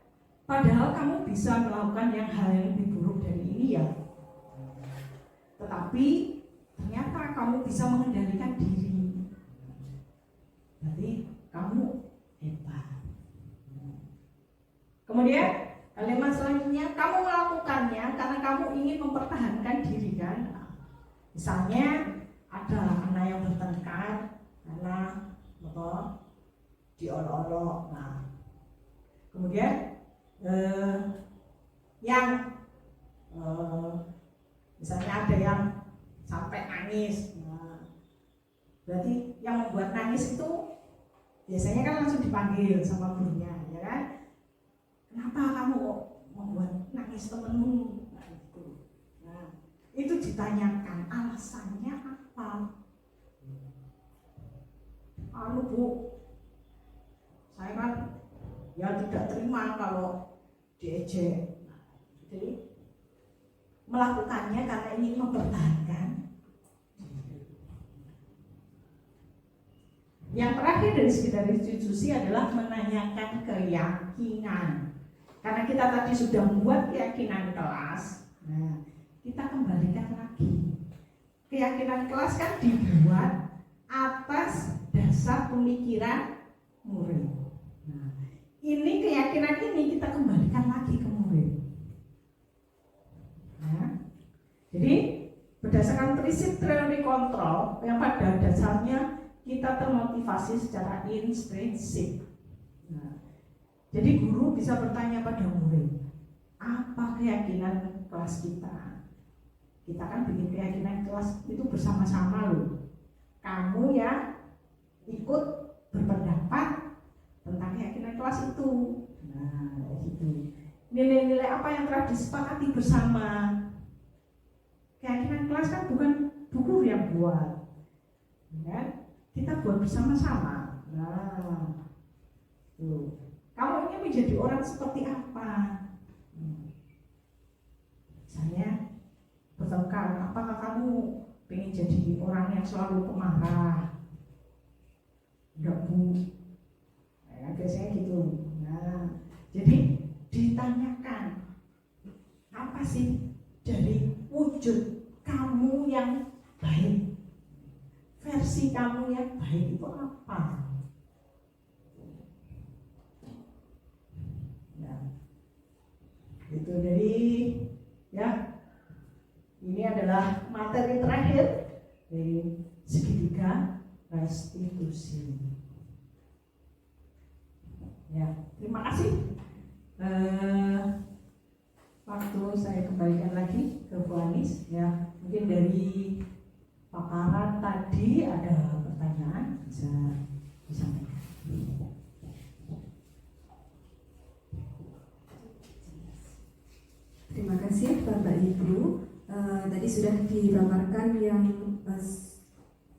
padahal kamu bisa melakukan hal yang lebih buruk dari ini ya, tetapi ternyata kamu bisa mengendalikan diri. Jadi kamu hebat. Kemudian kalimat selanjutnya, kamu melakukannya karena kamu ingin mempertahankan diri kan. Misalnya ada anak yang bertengkar karena diolok-olok. Nah, kemudian yang misalnya ada yang sampai nangis, nah, berarti yang membuat nangis itu biasanya kan langsung dipanggil sama gurunya, ya kan? Kenapa kamu membuat nangis temenmu? Nah, itu. Nah, itu ditanyakan alasannya apa? Bu, saya kan ya tidak terima kalau diejek. Nah, jadi melakukannya karena ingin mempertahankan. Yang terakhir dari institusi adalah menanyakan keyakinan. Karena kita tadi sudah membuat keyakinan kelas, nah, kita kembalikan lagi. Keyakinan kelas kan dibuat atas dasar pemikiran murid. Nah, ini keyakinan ini kita kembalikan lagi ke murid. Jadi berdasarkan prinsip teori kontrol yang pada dasarnya kita termotivasi secara intrinsik. Nah, jadi guru bisa bertanya pada murid, apa keyakinan kelas kita? Kita kan bikin keyakinan kelas itu bersama-sama loh. Kamu ya ikut berpendapat tentang keyakinan kelas itu. Nah, gitu. Nilai-nilai apa yang telah disepakati bersama. Keyakinan kelas kan bukan buku yang buat, ya? Kita buat bersama-sama. Nah, tuh. Kamu ingin menjadi orang seperti apa? Misalnya bertengkar, apakah kamu ingin jadi orang yang selalu pemarah? Enggak bu, ya, biasanya gitu. Nah, jadi ditanyakan apa sih dari wujud kamu yang baik, versi kamu yang baik itu apa? Ya, itu dari ya, ini adalah materi terakhir dari segitiga restitusi. Ya, terima kasih. Waktu saya kembalikan lagi ke Bu Anis, ya, mungkin dari paparan tadi ada pertanyaan bisa disampaikan. Terima kasih Bapak Ibu. tadi sudah dipaparkan yang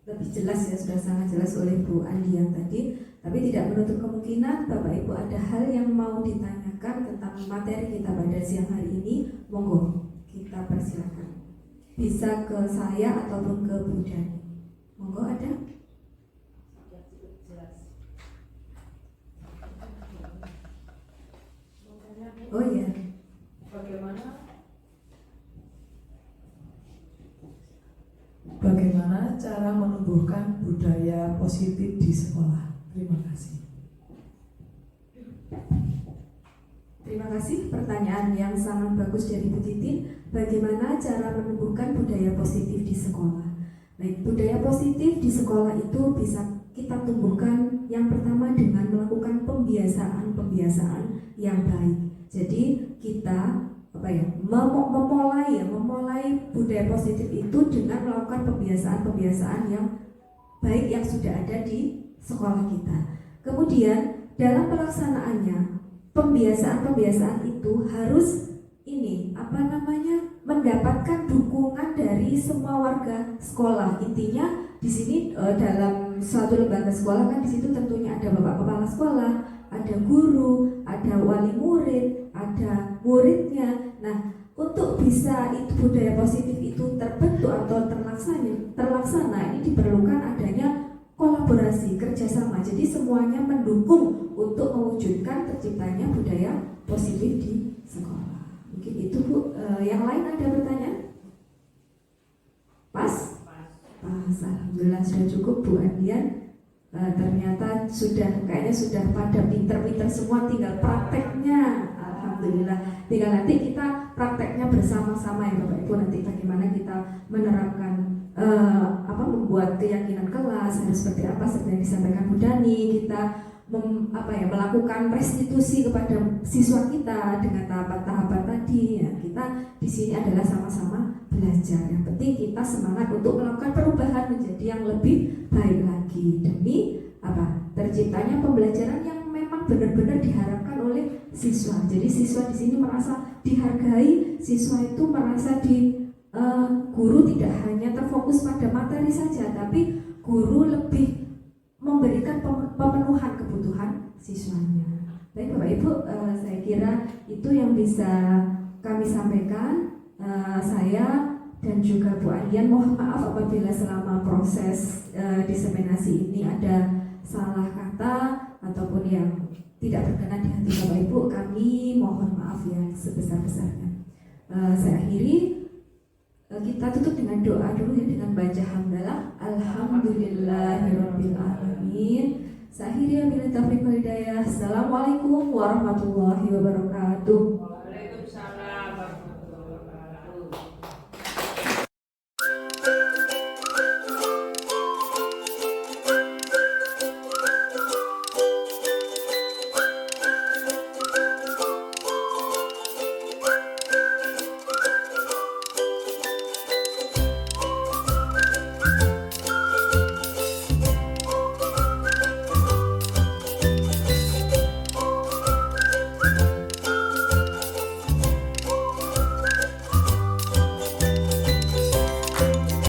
lebih jelas ya, sudah sangat jelas oleh Bu Andian tadi. Tapi tidak menutup kemungkinan Bapak Ibu ada hal yang mau ditanyakan tentang materi kita pada siang hari ini. Monggo kita persilakan. Bisa ke saya ataupun ke Bu Dani. Monggo ada? Oh iya. Bagaimana cara menumbuhkan budaya positif di sekolah? Terima kasih. Terima kasih, pertanyaan yang sangat bagus dari Bu Titin. Bagaimana cara menumbuhkan budaya positif di sekolah? Baik, budaya positif di sekolah itu bisa kita tumbuhkan yang pertama dengan melakukan pembiasaan yang baik. Jadi kita memulai budaya positif itu dengan melakukan pembiasaan yang baik yang sudah ada di sekolah kita. Kemudian dalam pelaksanaannya pembiasaan itu harus mendapatkan dukungan dari semua warga sekolah. Intinya di sini dalam suatu lembaga sekolah kan di situ tentunya ada bapak kepala sekolah, ada guru, ada wali murid, ada muridnya. Nah, untuk bisa budaya positif itu terbentuk atau terlaksana ini diperlukan adanya kolaborasi, kerjasama. Jadi semuanya mendukung untuk mewujudkan terciptanya budaya positif di sekolah. Mungkin itu Bu. Yang lain ada pertanyaan? Pas? Alhamdulillah sudah cukup Bu Andian. Ternyata kayaknya sudah pada pinter-pinter semua, tinggal prakteknya. Alhamdulillah, tinggal nanti kita prakteknya bersama-sama ya Bapak Ibu. Nanti bagaimana kita menerapkan membuat keyakinan kelas harus seperti apa seperti yang disampaikan Bu Dani. Kita melakukan restitusi kepada siswa kita dengan tahapan-tahapan tadi ya. Kita di sini adalah sama-sama belajar. Yang penting kita semangat untuk melakukan perubahan menjadi yang lebih baik lagi demi terciptanya pembelajaran yang memang benar-benar diharapkan oleh siswa. Jadi siswa di sini merasa dihargai, siswa itu merasa guru tidak hanya terfokus pada materi saja, tapi guru lebih memberikan pemenuhan kebutuhan siswanya. Baik Bapak Ibu, saya kira itu yang bisa kami sampaikan. Saya dan juga Bu Andian mohon maaf apabila selama proses diseminasi ini ada salah kata ataupun yang tidak berkenan di hati Bapak Ibu. Kami mohon maaf yang sebesar-besarnya. Saya akhiri. Kita tutup dengan doa dulu ya, dengan baca hamdalah. Alhamdulillahirabbil alamin. Saya akhiri bila taufiq wal hidayah. Assalamualaikum warahmatullahi wabarakatuh.